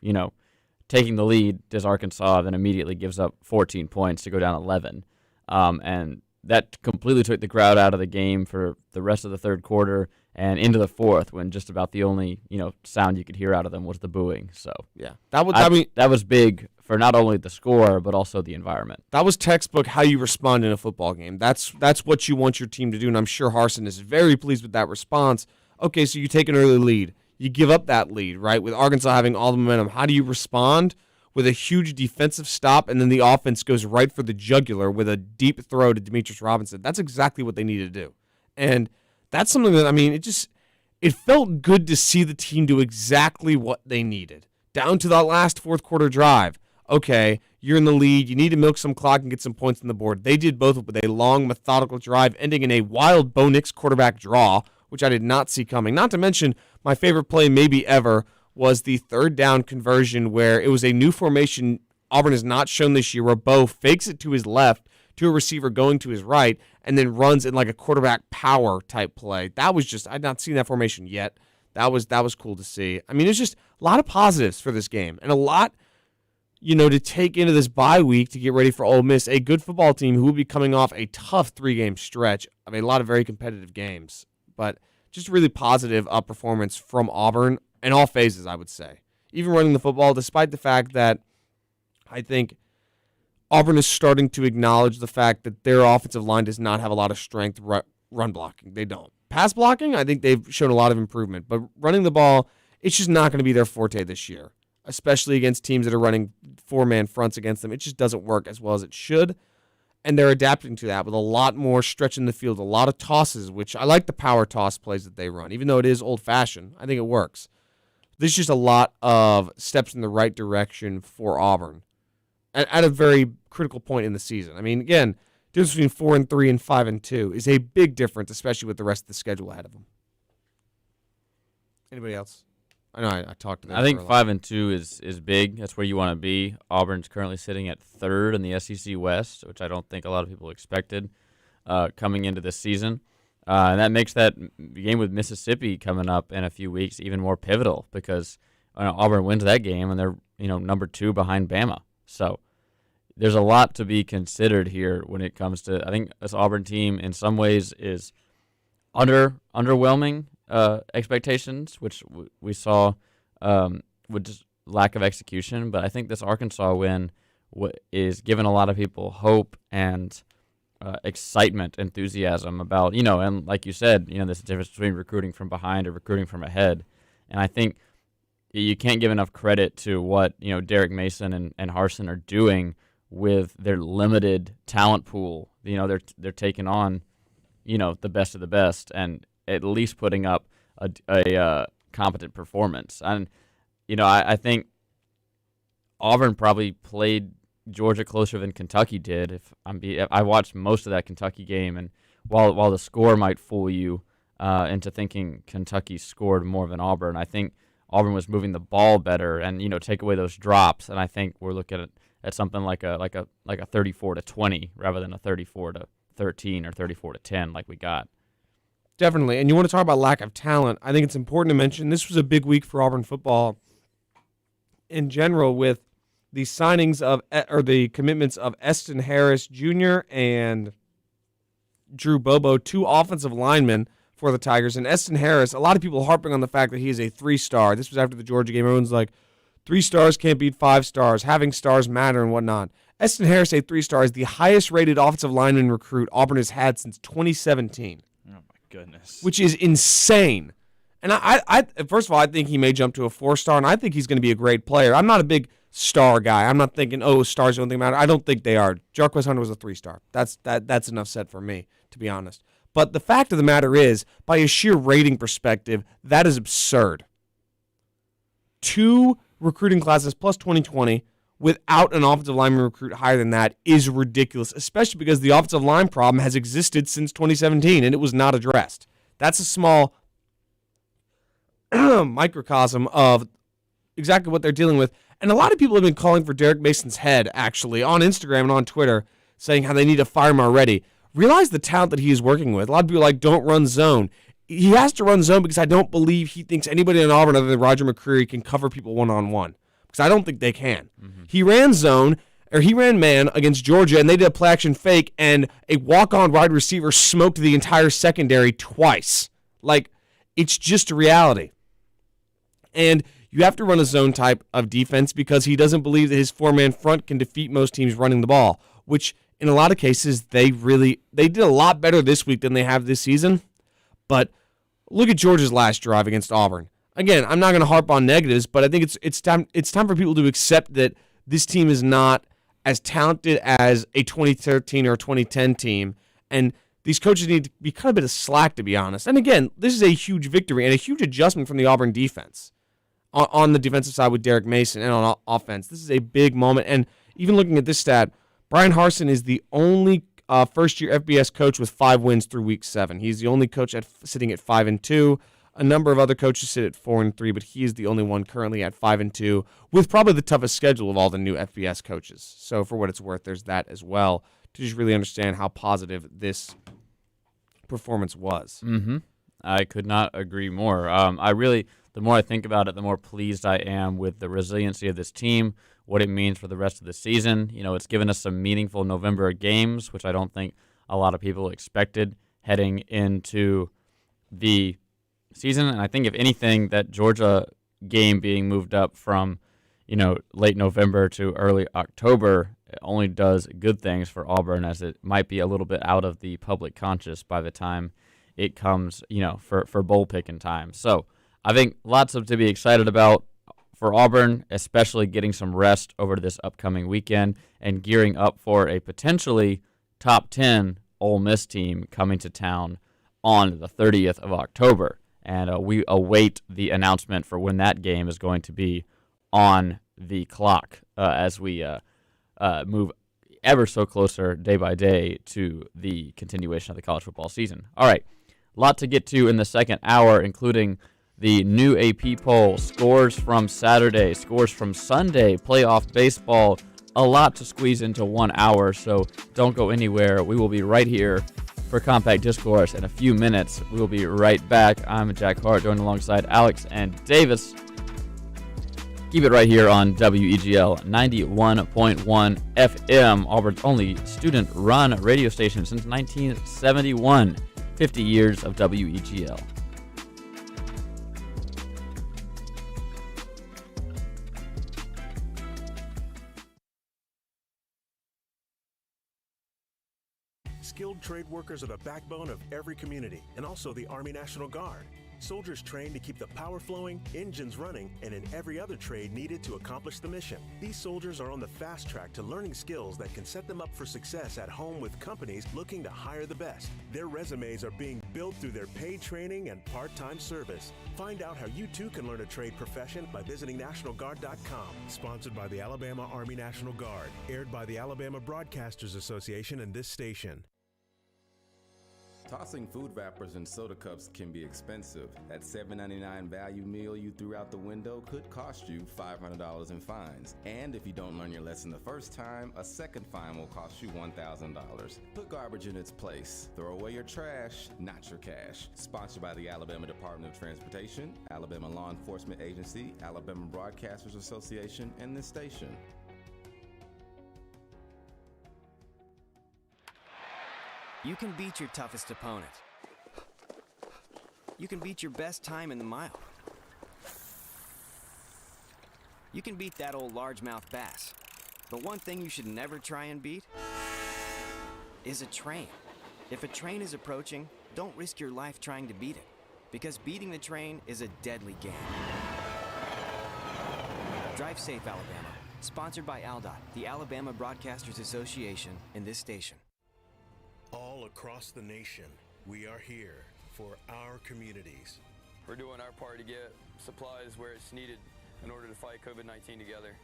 taking the lead, does Arkansas then immediately gives up 14 points to go down 11. And that completely took the crowd out of the game for the rest of the third quarter and into the fourth, when just about the only, sound you could hear out of them was the booing. So yeah, that was big for not only the score but also the environment. That was textbook how you respond in a football game. That's what you want your team to do, and I'm sure Harsin is very pleased with that response. Okay, so you take an early lead. You give up that lead, right? With Arkansas having all the momentum, how do you respond? With a huge defensive stop, and then the offense goes right for the jugular with a deep throw to Demetrius Robinson. That's exactly what they need to do. And that's something that, I mean, it felt good to see the team do exactly what they needed. Down to that last fourth quarter drive. Okay, you're in the lead. You need to milk some clock and get some points on the board. They did both with a long, methodical drive, ending in a wild Bo Nix quarterback draw, which I did not see coming. Not to mention, my favorite play maybe ever was the third down conversion where it was a new formation Auburn has not shown this year, where Bo fakes it to his left to a receiver going to his right and then runs in like a quarterback power type play. That was just, I'd not seen that formation yet. That was cool to see. I mean, it's just a lot of positives for this game and a lot, to take into this bye week to get ready for Ole Miss, a good football team who will be coming off a tough 3-game stretch of a lot of very competitive games. But just really positive performance from Auburn in all phases, I would say. Even running the football, despite the fact that I think Auburn is starting to acknowledge the fact that their offensive line does not have a lot of strength run blocking. They don't. Pass blocking, I think they've shown a lot of improvement. But running the ball, it's just not going to be their forte this year, especially against teams that are running 4-man fronts against them. It just doesn't work as well as it should. And they're adapting to that with a lot more stretch in the field, a lot of tosses, which I like the power toss plays that they run. Even though it is old-fashioned, I think it works. There's just a lot of steps in the right direction for Auburn at a very critical point in the season. I mean, again, difference between 4-3 and 5-2 is a big difference, especially with the rest of the schedule ahead of them. Anybody else? I know I talked to them. I think 5-2 is big. That's where you want to be. Auburn's currently sitting at 3rd in the SEC West, which I don't think a lot of people expected coming into this season. And that makes that game with Mississippi coming up in a few weeks even more pivotal because Auburn wins that game and they're number 2 behind Bama. So there's a lot to be considered here when it comes to. I think this Auburn team in some ways is underwhelming expectations, which we saw with just lack of execution. But I think this Arkansas win is giving a lot of people hope and excitement, enthusiasm about, and like you said, this difference between recruiting from behind or recruiting from ahead. And I think you can't give enough credit to what, Derek Mason and Harsin are doing with their limited talent pool. They're taking on, the best of the best and at least putting up a competent performance. And, I think Auburn probably played Georgia closer than Kentucky did. I watched most of that Kentucky game, and while the score might fool you into thinking Kentucky scored more than Auburn, I think Auburn was moving the ball better and take away those drops, and I think we're looking at something like a 34-20 rather than a 34-13 or 34-10 like we got. Definitely, and you want to talk about lack of talent. I think it's important to mention this was a big week for Auburn football in general with the signings or the commitments of Eston Harris Jr. and Drew Bobo, 2 offensive linemen for the Tigers. And Eston Harris, a lot of people harping on the fact that he is a 3-star. This was after the Georgia game. Everyone's like, 3 stars can't beat 5 stars. Having stars matter and whatnot. Eston Harris, a 3-star, is the highest-rated offensive lineman recruit Auburn has had since 2017. Oh, my goodness. Which is insane. And I first of all, I think he may jump to a 4-star, and I think he's going to be a great player. I'm not a big star guy. I'm not thinking, stars don't think matter. I don't think they are. Jarquez Hunter was a 3-star. That's enough said for me, to be honest. But the fact of the matter is, by a sheer rating perspective, that is absurd. 2 recruiting classes plus 2020 without an offensive lineman recruit higher than that is ridiculous, especially because the offensive line problem has existed since 2017 and it was not addressed. That's a small microcosm of exactly what they're dealing with. And a lot of people have been calling for Derek Mason's head, actually, on Instagram and on Twitter, saying how they need to fire him already. Realize the talent that he is working with. A lot of people are like, don't run zone. He has to run zone because I don't believe he thinks anybody in Auburn other than Roger McCreary can cover people one-on-one. Because I don't think they can. Mm-hmm. He ran man against Georgia, and they did a play-action fake, and a walk-on wide receiver smoked the entire secondary twice. Like, it's just a reality. And you have to run a zone type of defense because he doesn't believe that his 4-man front can defeat most teams running the ball, which in a lot of cases they did a lot better this week than they have this season. But look at Georgia's last drive against Auburn. Again, I'm not going to harp on negatives, but I think it's time for people to accept that this team is not as talented as a 2013 or 2010 team, and these coaches need to be cut a bit of slack, to be honest. And again, this is a huge victory and a huge adjustment from the Auburn defense. On the defensive side with Derek Mason and on offense. This is a big moment. And even looking at this stat, Brian Harsin is the only first-year FBS coach with 5 wins through Week 7. He's the only coach sitting at 5-2. A number of other coaches sit at 4-3, but he is the only one currently at 5-2 with probably the toughest schedule of all the new FBS coaches. So for what it's worth, there's that as well to just really understand how positive this performance was. Mm-hmm. I could not agree more. The more I think about it, the more pleased I am with the resiliency of this team, what it means for the rest of the season. It's given us some meaningful November games, which I don't think a lot of people expected heading into the season. And I think, if anything, that Georgia game being moved up from, late November to early October only does good things for Auburn, as it might be a little bit out of the public conscious by the time it comes, for bowl picking time. So I think lots to be excited about for Auburn, especially getting some rest over this upcoming weekend and gearing up for a potentially top 10 Ole Miss team coming to town on the 30th of October. and we await the announcement for when that game is going to be on the clock as we move ever so closer day by day to the continuation of the college football season. All right, a lot to get to in the second hour, including the new AP poll, scores from Saturday, scores from Sunday, playoff baseball, a lot to squeeze into 1 hour, so don't go anywhere. We will be right here for Compact Discourse in a few minutes. We will be right back. I'm Jack Hart, joined alongside Alex and Davis. Keep it right here on WEGL 91.1 FM, Auburn's only student-run radio station since 1971. 50 years of WEGL. Skilled trade workers are the backbone of every community, and also the Army National Guard. Soldiers trained to keep the power flowing, engines running, and in every other trade needed to accomplish the mission. These soldiers are on the fast track to learning skills that can set them up for success at home with companies looking to hire the best. Their resumes are being built through their paid training and part-time service. Find out how you too can learn a trade profession by visiting NationalGuard.com. Sponsored by the Alabama Army National Guard. Aired by the Alabama Broadcasters Association and this station. Tossing food wrappers and soda cups can be expensive. That $7.99 value meal you threw out the window could cost you $500 in fines. And if you don't learn your lesson the first time, a second fine will cost you $1,000. Put garbage in its place. Throw away your trash, not your cash. Sponsored by the Alabama Department of Transportation, Alabama Law Enforcement Agency, Alabama Broadcasters Association, and this station. You can beat your toughest opponent. You can beat your best time in the mile. You can beat that old largemouth bass. But one thing you should never try and beat is a train. If a train is approaching, don't risk your life trying to beat it, because beating the train is a deadly game. Drive safe, Alabama. Sponsored by ALDOT, the Alabama Broadcasters Association, and this station. All across the nation, we are here for our communities. We're doing our part to get supplies where it's needed in order to fight COVID-19 together.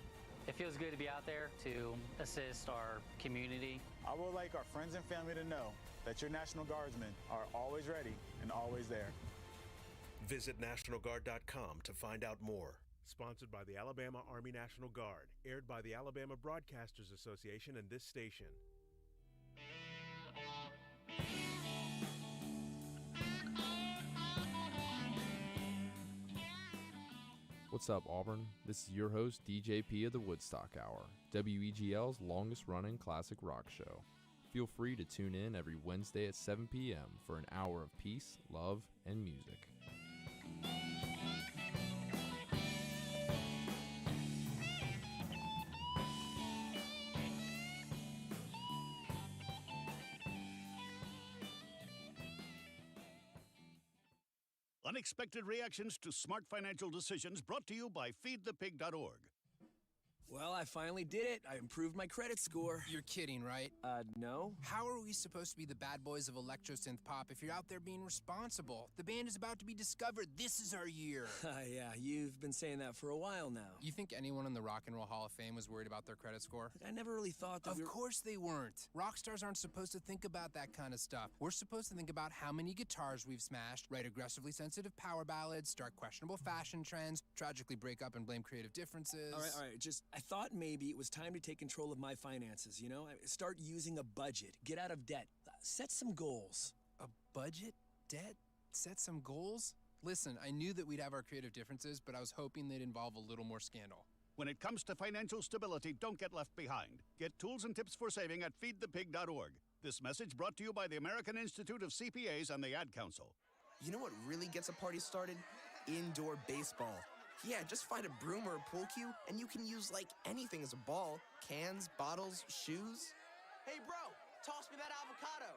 It feels good to be out there to assist our community. I would like our friends and family to know that your National Guardsmen are always ready and always there. Visit NationalGuard.com to find out more. Sponsored by the Alabama Army National Guard. Aired by the Alabama Broadcasters Association and this station. What's up, Auburn? This is your host, DJ P of the Woodstock Hour, WEGL's longest-running classic rock show. Feel free to tune in every Wednesday at 7 p.m. for an hour of peace, love, and music. Unexpected reactions to smart financial decisions brought to you by feedthepig.org. Well, I finally did it. I improved my credit score. You're kidding, right? No. How are we supposed to be the bad boys of electro-synth pop if you're out there being responsible? The band is about to be discovered. This is our year. Yeah, you've been saying that for a while now. You think anyone in the Rock and Roll Hall of Fame was worried about their credit score? I never really thought that. Of course they weren't. Rock stars aren't supposed to think about that kind of stuff. We're supposed to think about how many guitars we've smashed, write aggressively sensitive power ballads, start questionable fashion trends, tragically break up and blame creative differences. All right, I thought maybe it was time to take control of my finances, you know? Start using a budget, get out of debt, set some goals. A budget? Debt? Set some goals? Listen, I knew that we'd have our creative differences, but I was hoping they'd involve a little more scandal. When it comes to financial stability, don't get left behind. Get tools and tips for saving at feedthepig.org. This message brought to you by the American Institute of CPAs and the Ad Council. You know what really gets a party started? Indoor baseball. Yeah, just find a broom or a pool cue, and you can use, like, anything as a ball. Cans, bottles, shoes. Hey, bro, toss me that avocado.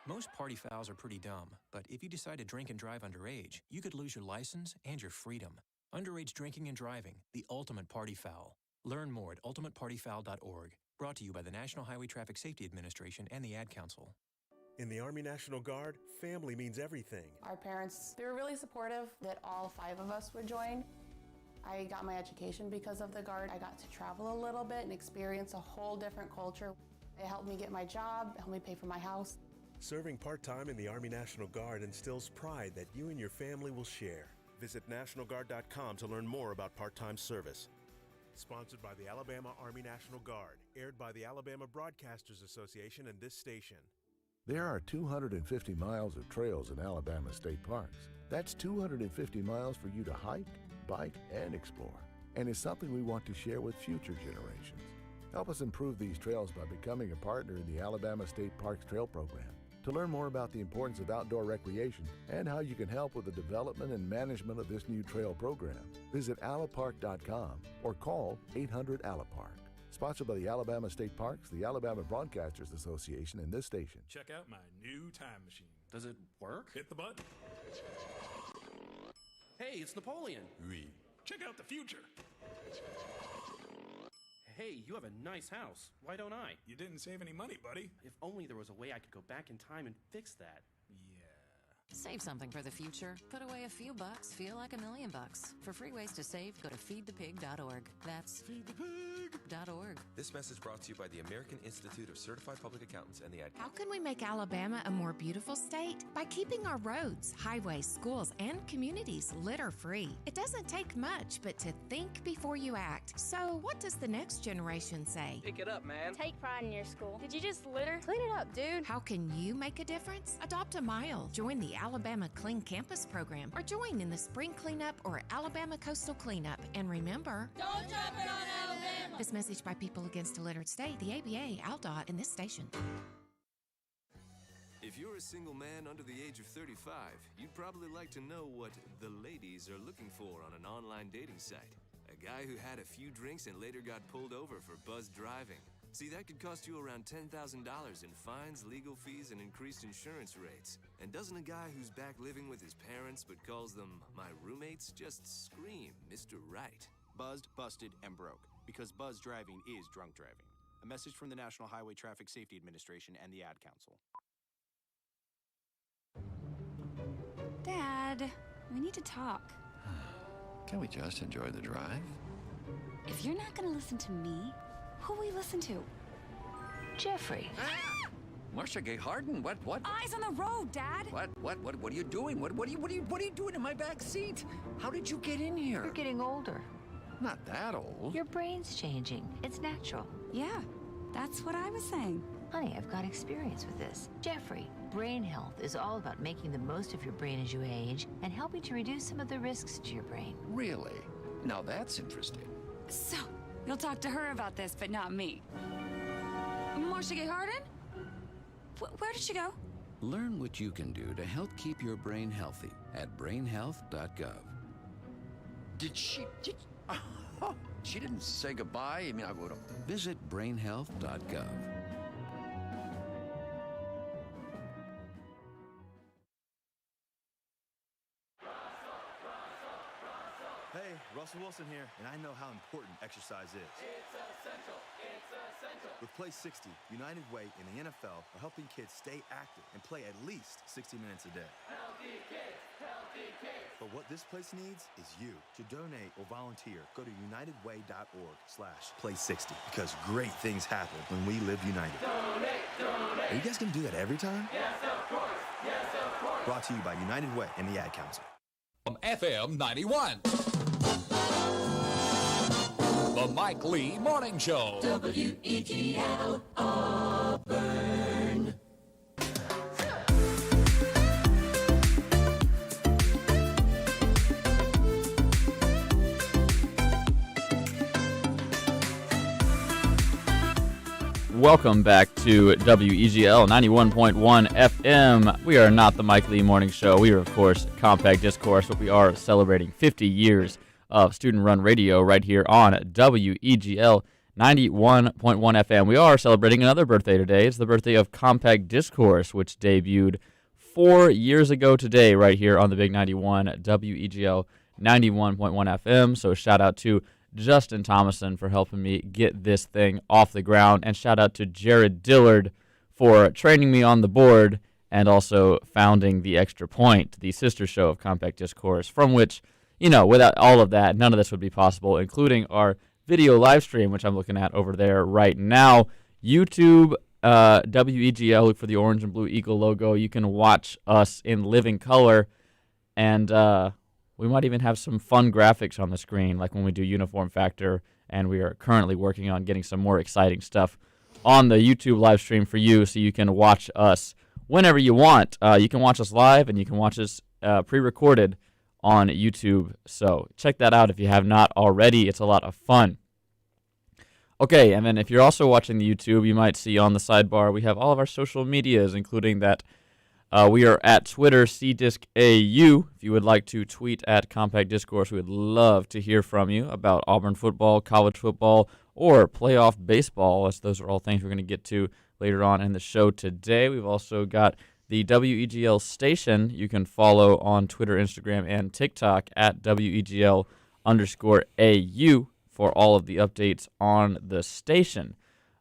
Most party fouls are pretty dumb, but if you decide to drink and drive underage, you could lose your license and your freedom. Underage drinking and driving, the ultimate party foul. Learn more at ultimatepartyfoul.org. Brought to you by the National Highway Traffic Safety Administration and the Ad Council. In the Army National Guard, family means everything. Our parents, they were really supportive that all 5 of us would join. I got my education because of the Guard. I got to travel a little bit and experience a whole different culture. It helped me get my job, it helped me pay for my house. Serving part-time in the Army National Guard instills pride that you and your family will share. Visit NationalGuard.com to learn more about part-time service. Sponsored by the Alabama Army National Guard, aired by the Alabama Broadcasters Association and this station. There are 250 miles of trails in Alabama state parks. That's 250 miles for you to hike, bike, and explore. And it's something we want to share with future generations. Help us improve these trails by becoming a partner in the Alabama State Parks Trail Program. To learn more about the importance of outdoor recreation and how you can help with the development and management of this new trail program, visit alapark.com or call 800-ALAPARK. Sponsored by the Alabama State Parks, the Alabama Broadcasters Association, and this station. Check out my new time machine. Does it work? Hit the button. Hey, it's Napoleon. Oui. Check out the future. Hey, you have a nice house. Why don't I? You didn't save any money, buddy. If only there was a way I could go back in time and fix that. Save something for the future. Put away a few bucks, feel like $1 million. For free ways to save, go to feedthepig.org. That's feedthepig.org. This message brought to you by the American Institute of Certified Public Accountants and the Ad. How can we make Alabama a more beautiful state? By keeping our roads, highways, schools, and communities litter-free. It doesn't take much, but to think before you act. So what does the next generation say? Pick it up, man. Take pride in your school. Did you just litter? Clean it up, dude. How can you make a difference? Adopt a mile. Join the Alabama Clean Campus program or join in the Spring Cleanup or Alabama Coastal Cleanup. And remember, don't drop it on Alabama. This message by People Against a Littered State, the ABA, ALDOT, and this station. If you're a single man under the age of 35, you'd probably like to know what the ladies are looking for on an online dating site. A guy who had a few drinks and later got pulled over for buzzed driving. See, that could cost you around $10,000 in fines, legal fees, and increased insurance rates. And doesn't a guy who's back living with his parents but calls them my roommates just scream Mr. Right? Buzzed, busted, and broke. Because buzz driving is drunk driving. A message from the National Highway Traffic Safety Administration and the Ad Council. Dad, we need to talk. Can we just enjoy the drive? If you're not going to listen to me, who will we listen to? Jeffrey. Marcia Gay Harden, what? Eyes on the road, Dad. What are you doing? What are you doing in my back seat? How did you get in here? You're getting older. Not that old. Your brain's changing. It's natural. Yeah, that's what I was saying. Honey, I've got experience with this. Jeffrey, brain health is all about making the most of your brain as you age and helping to reduce some of the risks to your brain. Really? Now that's interesting. So, you'll talk to her about this, but not me. Marcia Gay Harden? Where did she go? Learn what you can do to help keep your brain healthy at brainhealth.gov. She didn't say goodbye. I mean, I would have. Visit brainhealth.gov. Hey, Russell Wilson here, and I know how important exercise is. It's essential. It's essential. With Play 60, United Way and the NFL are helping kids stay active and play at least 60 minutes a day. Healthy kids. Healthy kids. But what this place needs is you. To donate or volunteer, go to unitedway.org/play60 because great things happen when we live united. Donate. Are you guys going to do that every time? Yes, of course. Yes, of course. Brought to you by United Way and the Ad Council. From FM 91. The Mike Lee Morning Show. WEGL Auburn. Welcome back to WEGL 91.1 FM. We are not the Mike Lee Morning Show. We are, of course, Compact Discourse, but we are celebrating 50 years of student-run radio right here on WEGL 91.1 FM. We are celebrating another birthday today. It's the birthday of Compact Discourse, which debuted 4 years ago today right here on the Big 91 WEGL 91.1 FM. So shout out to Justin Thomason for helping me get this thing off the ground, and shout out to Jared Dillard for training me on the board and also founding The Extra Point, the sister show of Compact Discourse, from which, without all of that, none of this would be possible, including our video live stream, which I'm looking at over there right now. YouTube, WEGL, look for the orange and blue eagle logo. You can watch us in living color, and we might even have some fun graphics on the screen, like when we do Uniform Factor, and we are currently working on getting some more exciting stuff on the YouTube live stream for you, so you can watch us whenever you want. You can watch us live, and you can watch us pre-recorded on YouTube. So check that out if you have not already. It's a lot of fun. Okay, and then if you're also watching the YouTube, you might see on the sidebar we have all of our social medias, including that we are at Twitter, CDiscAU. If you would like to tweet at Compact Discourse, we would love to hear from you about Auburn football, college football, or playoff baseball, as those are all things we're going to get to later on in the show today. We've also got the WEGL station you can follow on Twitter, Instagram, and TikTok at WEGL_AU for all of the updates on the station.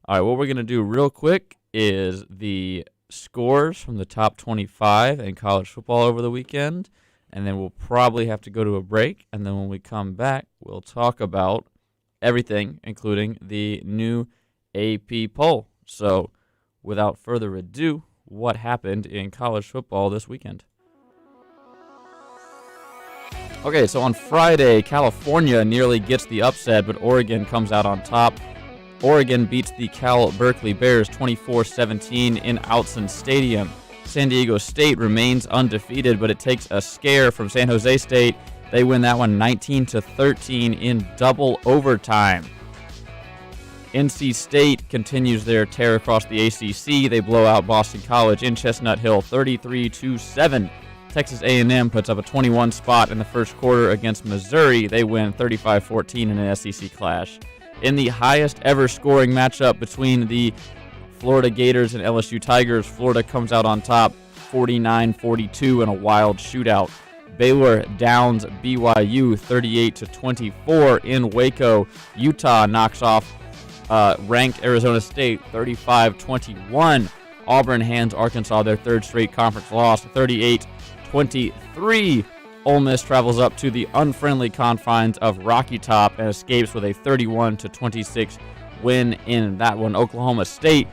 All right, what we're going to do real quick is the scores from the top 25 in college football over the weekend, and then we'll probably have to go to a break, and then when we come back, we'll talk about everything, including the new AP poll. So, without further ado, what happened in college football this weekend? Okay, so on Friday, California nearly gets the upset, but Oregon comes out on top. Oregon beats the Cal Berkeley Bears 24-17 in Outson Stadium. San Diego State remains undefeated, but it takes a scare from San Jose State. They win that one 19-13 in double overtime. NC State continues their tear across the ACC. They blow out Boston College in Chestnut Hill 33-7. Texas A&M puts up a 21 spot in the first quarter against Missouri. They win 35-14 in an SEC clash. In the highest ever scoring matchup between the Florida Gators and LSU Tigers, Florida comes out on top 49-42 in a wild shootout. Baylor downs BYU 38-24 in Waco. Utah knocks off ranked Arizona State 35-21. Auburn hands Arkansas their third straight conference loss 38-23. Ole Miss travels up to the unfriendly confines of Rocky Top and escapes with a 31-26 win in that one. Oklahoma State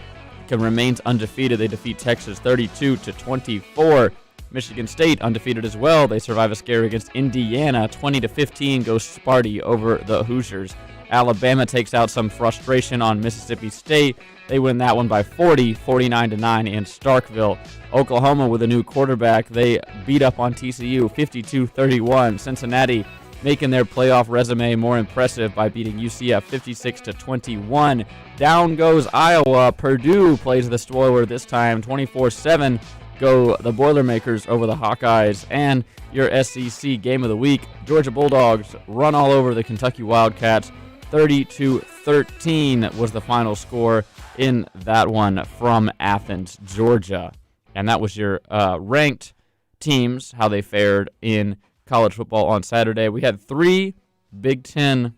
remains undefeated. They defeat Texas 32-24. Michigan State undefeated as well. They survive a scare against Indiana 20-15. Goes Sparty over the Hoosiers. Alabama takes out some frustration on Mississippi State. They win that one by 40, 49-9 in Starkville. Oklahoma with a new quarterback. They beat up on TCU 52-31. Cincinnati making their playoff resume more impressive by beating UCF 56-21. Down goes Iowa. Purdue plays the spoiler this time 24-7. Go the Boilermakers over the Hawkeyes. And your SEC game of the week, Georgia Bulldogs run all over the Kentucky Wildcats. 30-13 was the final score in that one from Athens, Georgia. And that was your ranked teams, how they fared in college football on Saturday. We had 3 Big Ten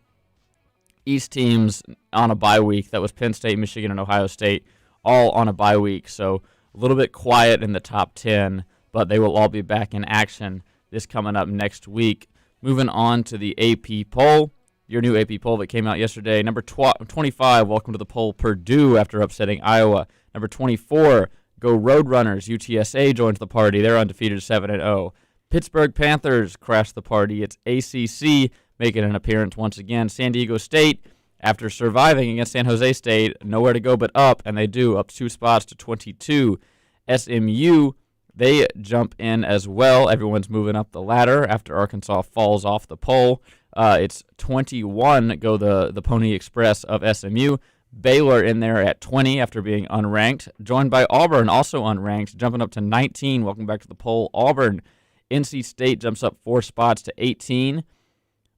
East teams on a bye week. That was Penn State, Michigan, and Ohio State, all on a bye week. So a little bit quiet in the top 10, but they will all be back in action this coming up next week. Moving on to the AP poll. Your new AP poll that came out yesterday. Number 25, welcome to the poll, Purdue, after upsetting Iowa. Number 24, go Roadrunners. UTSA joins the party. They're undefeated 7-0. Pittsburgh Panthers crash the party. It's ACC making an appearance once again. San Diego State, after surviving against San Jose State, nowhere to go but up, and they do, up 2 spots to 22. SMU, they jump in as well. Everyone's moving up the ladder after Arkansas falls off the poll. It's 21, go the Pony Express of SMU. Baylor in there at 20 after being unranked. Joined by Auburn, also unranked, jumping up to 19. Welcome back to the poll, Auburn. NC State jumps up 4 spots to 18.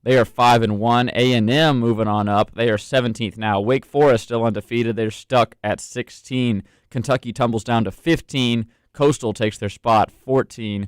They are 5-1. A&M moving on up. They are 17th now. Wake Forest still undefeated. They're stuck at 16. Kentucky tumbles down to 15. Coastal takes their spot, 14.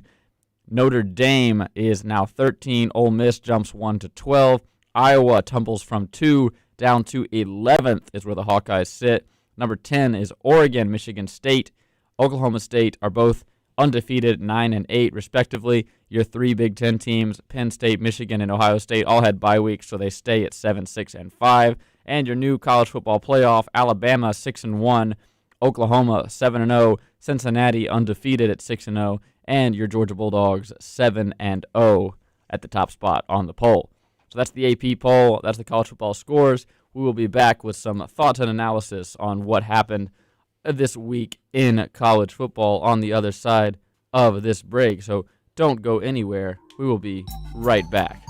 Notre Dame is now 13. Ole Miss jumps 1 to 12. Iowa tumbles from 2 down to 11th is where the Hawkeyes sit. Number 10 is Oregon. Michigan State, Oklahoma State are both undefeated, 9 and 8 respectively. Your 3 Big Ten teams, Penn State, Michigan, and Ohio State, all had bye weeks, so they stay at 7, 6, and 5. And your new college football playoff, Alabama 6 and 1, Oklahoma 7 and 0, Cincinnati undefeated at 6 and 0, and your Georgia Bulldogs 7 and 0 at the top spot on the poll. So that's the AP poll. That's the college football scores. We will be back with some thoughts and analysis on what happened this week in college football on the other side of this break. So don't go anywhere. We will be right back.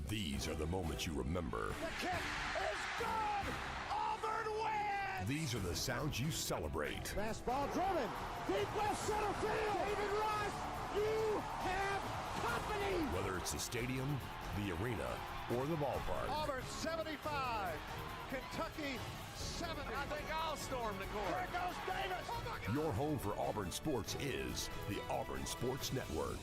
These are the moments you remember. The kick is good! Auburn wins! These are the sounds you celebrate. Fastball driven, deep left center field! David Ross, you have company! Whether it's the stadium, the arena, or the ballpark. Auburn 75, Kentucky 70. I think I'll storm the court. There goes Davis! Oh my God. Your home for Auburn sports is the Auburn Sports Network.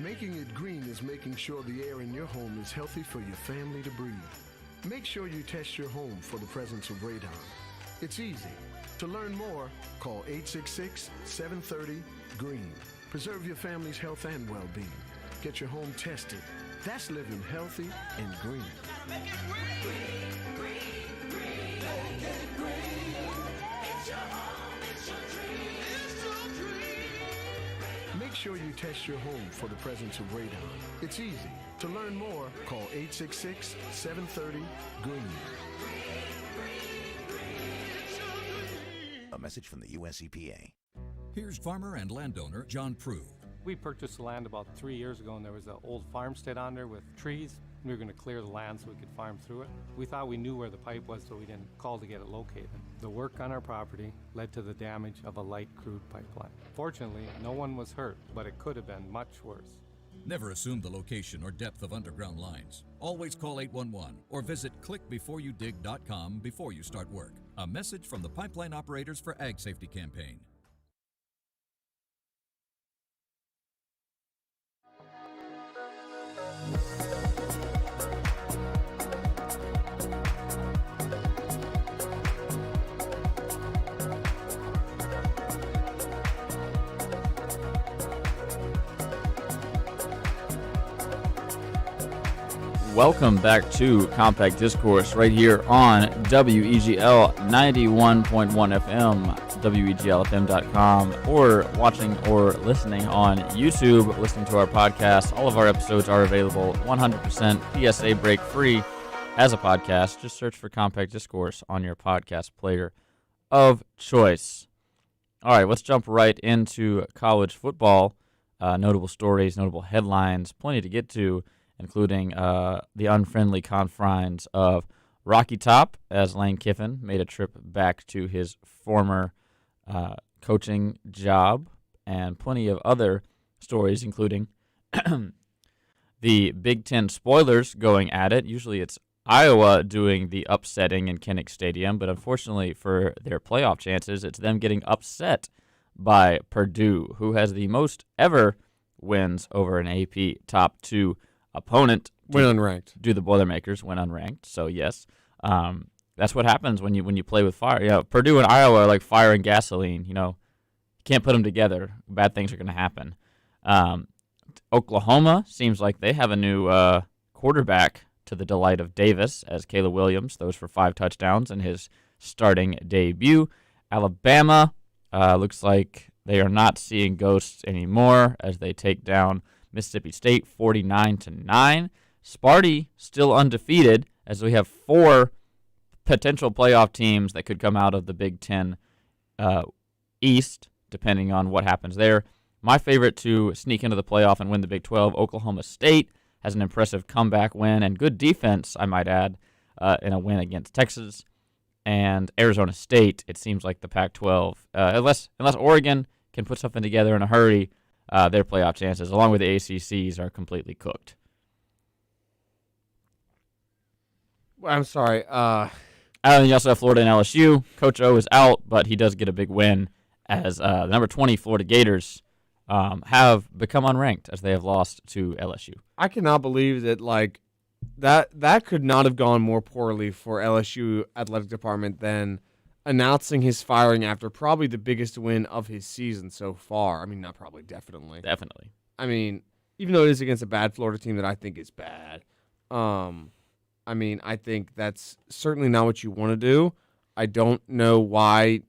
Making it green is making sure the air in your home is healthy for your family to breathe. Make sure you test your home for the presence of radon. It's easy. To learn more, call 866-730-GREEN. Preserve your family's health and well-being. Get your home tested. That's living healthy and green. Make it green, green, green. Make it green. It's your home, it's your dream. It's your dream. Make sure you test your home for the presence of radon. It's easy. To learn more, call 866-730-GREEN. A message from the U.S. EPA. Here's farmer and landowner John Prue. We purchased the land about 3 years ago, and there was an old farmstead on there with trees. We were going to clear the land so we could farm through it. We thought we knew where the pipe was, so we didn't call to get it located. The work on our property led to the damage of a light crude pipeline. Fortunately, no one was hurt, but it could have been much worse. Never assume the location or depth of underground lines. Always call 811 or visit clickbeforeyoudig.com before you start work. A message from the Pipeline Operators for Ag Safety campaign. Welcome back to Compact Discourse right here on WEGL 91.1 FM, WEGLFM.com, or watching or listening on YouTube, listening to our podcast. All of our episodes are available 100% PSA break free as a podcast. Just search for Compact Discourse on your podcast player of choice. All right, let's jump right into college football. Notable stories, notable headlines, plenty to get to, including the unfriendly confines of Rocky Top, as Lane Kiffin made a trip back to his former coaching job, and plenty of other stories, including the Big Ten spoilers going at it. Usually it's Iowa doing the upsetting in Kinnick Stadium, but unfortunately for their playoff chances, it's them getting upset by Purdue, who has the most ever wins over an AP top 2 opponent. When unranked. Do the Boilermakers when unranked. So yes, that's what happens when you play with fire. Yeah, Purdue and Iowa are like fire and gasoline. You can't put them together. Bad things are going to happen. Oklahoma seems like they have a new quarterback, to the delight of Davis, as Caleb Williams throws for 5 touchdowns in his starting debut. Alabama looks like They are not seeing ghosts anymore as they take down Mississippi State 49-9. Sparty still undefeated as we have 4 potential playoff teams that could come out of the Big Ten East, depending on what happens there. My favorite to sneak into the playoff and win the Big 12, Oklahoma State, has an impressive comeback win and good defense, I might add, in a win against Texas. And Arizona State, it seems like the Pac-12, unless Oregon can put something together in a hurry, their playoff chances, along with the ACCs, are completely cooked. I'm sorry. You also have Florida and LSU. Coach O is out, but he does get a big win as the number 20 Florida Gators have become unranked as they have lost to LSU. I cannot believe that that could not have gone more poorly for LSU athletic department than announcing his firing after probably the biggest win of his season so far. I mean, not probably, definitely. Definitely. I mean, even though it is against a bad Florida team that I think is bad, I mean, I think that's certainly not what you want to do. I don't know why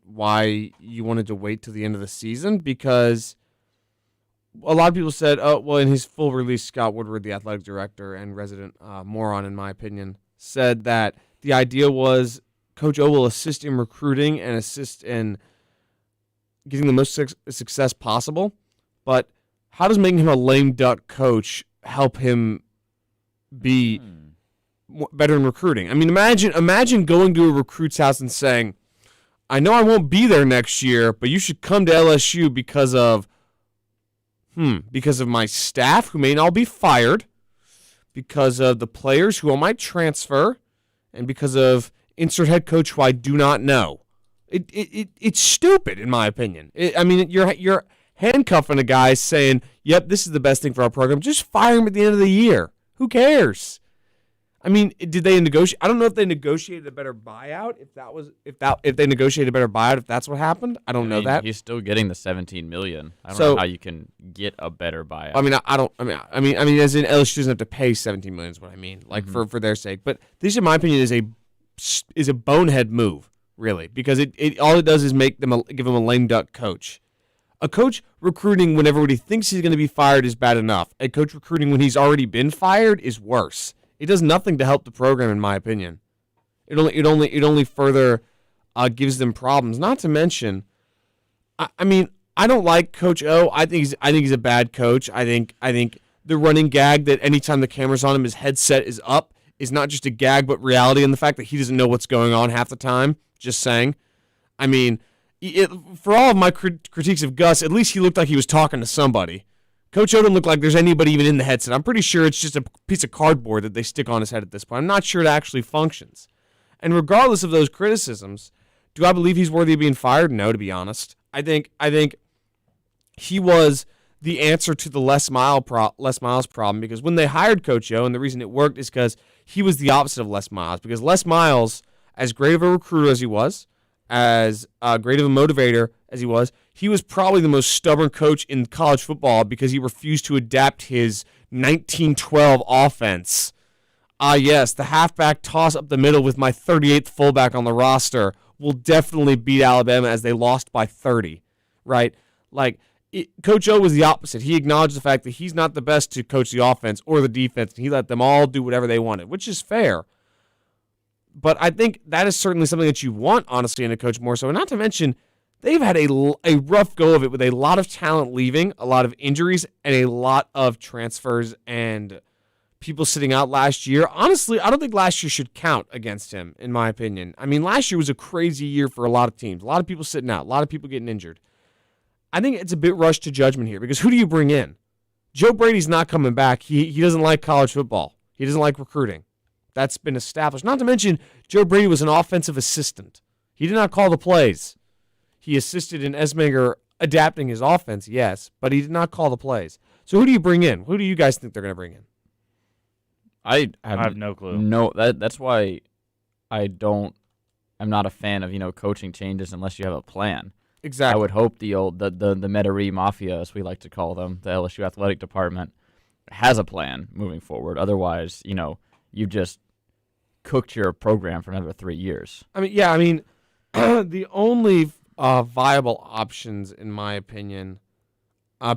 you wanted to wait till the end of the season, because a lot of people said, oh, well, in his full release, Scott Woodward, the athletic director and resident moron, in my opinion, said that the idea was Coach O will assist in recruiting and assist in getting the most success possible. But how does making him a lame duck coach help him be better in recruiting? I mean, imagine going to a recruit's house and saying, I know I won't be there next year, but you should come to LSU because of my staff who may not be fired, because of the players who I might transfer, and because of insert head coach who I do not know. It's stupid, in my opinion. I mean, you're handcuffing a guy saying, yep, this is the best thing for our program. Just fire him at the end of the year. Who cares? I mean, did they negotiate? I don't know if they negotiated a better buyout. If they negotiated a better buyout, if that's what happened, I don't know that. He's still getting the $17 million. I don't know how you can get a better buyout. I mean, as in LSU doesn't have to pay $17 million is what I mean, for their sake. But this, in my opinion, is a bonehead move, really, because it all it does is give them a lame duck coach. A coach recruiting when everybody thinks he's going to be fired is bad enough. A coach recruiting when he's already been fired is worse. It does nothing to help the program, in my opinion. It only further gives them problems. Not to mention, I mean, I don't like Coach O. I think he's a bad coach. I think the running gag that anytime the camera's on him, his headset is up, is not just a gag but reality, and the fact that he doesn't know what's going on half the time. Just saying. I mean, for all of my critiques of Gus, at least he looked like he was talking to somebody. Coach O doesn't look like there's anybody even in the headset. I'm pretty sure it's just a piece of cardboard that they stick on his head at this point. I'm not sure it actually functions. And regardless of those criticisms, do I believe he's worthy of being fired? No, to be honest. I think he was the answer to the Les Miles problem, because when they hired Coach O, and the reason it worked is because he was the opposite of Les Miles. Because Les Miles, as great of a recruiter as he was, as great of a motivator as he was probably the most stubborn coach in college football because he refused to adapt his 1912 offense. Yes, the halfback toss up the middle with my 38th fullback on the roster will definitely beat Alabama, as they lost by 30, right? Coach O was the opposite. He acknowledged the fact that he's not the best to coach the offense or the defense, and he let them all do whatever they wanted, which is fair. But I think that is certainly something that you want, honestly, in a coach more so. And not to mention, they've had a rough go of it with a lot of talent leaving, a lot of injuries, and a lot of transfers and people sitting out last year. Honestly, I don't think last year should count against him, in my opinion. I mean, last year was a crazy year for a lot of teams. A lot of people sitting out, a lot of people getting injured. I think it's a bit rushed to judgment here, because who do you bring in? Joe Brady's not coming back. He doesn't like college football. He doesn't like recruiting. That's been established. Not to mention, Joe Brady was an offensive assistant. He did not call the plays. He assisted in Esmager adapting his offense, yes, but he did not call the plays. So who do you bring in? Who do you guys think they're going to bring in? I have no clue. No, that's why I'm not a fan of coaching changes unless you have a plan. Exactly. I would hope the Metairie Mafia, as we like to call them, the LSU athletic department, has a plan moving forward. Otherwise, you just cooked your program for another 3 years. The only viable options, in my opinion.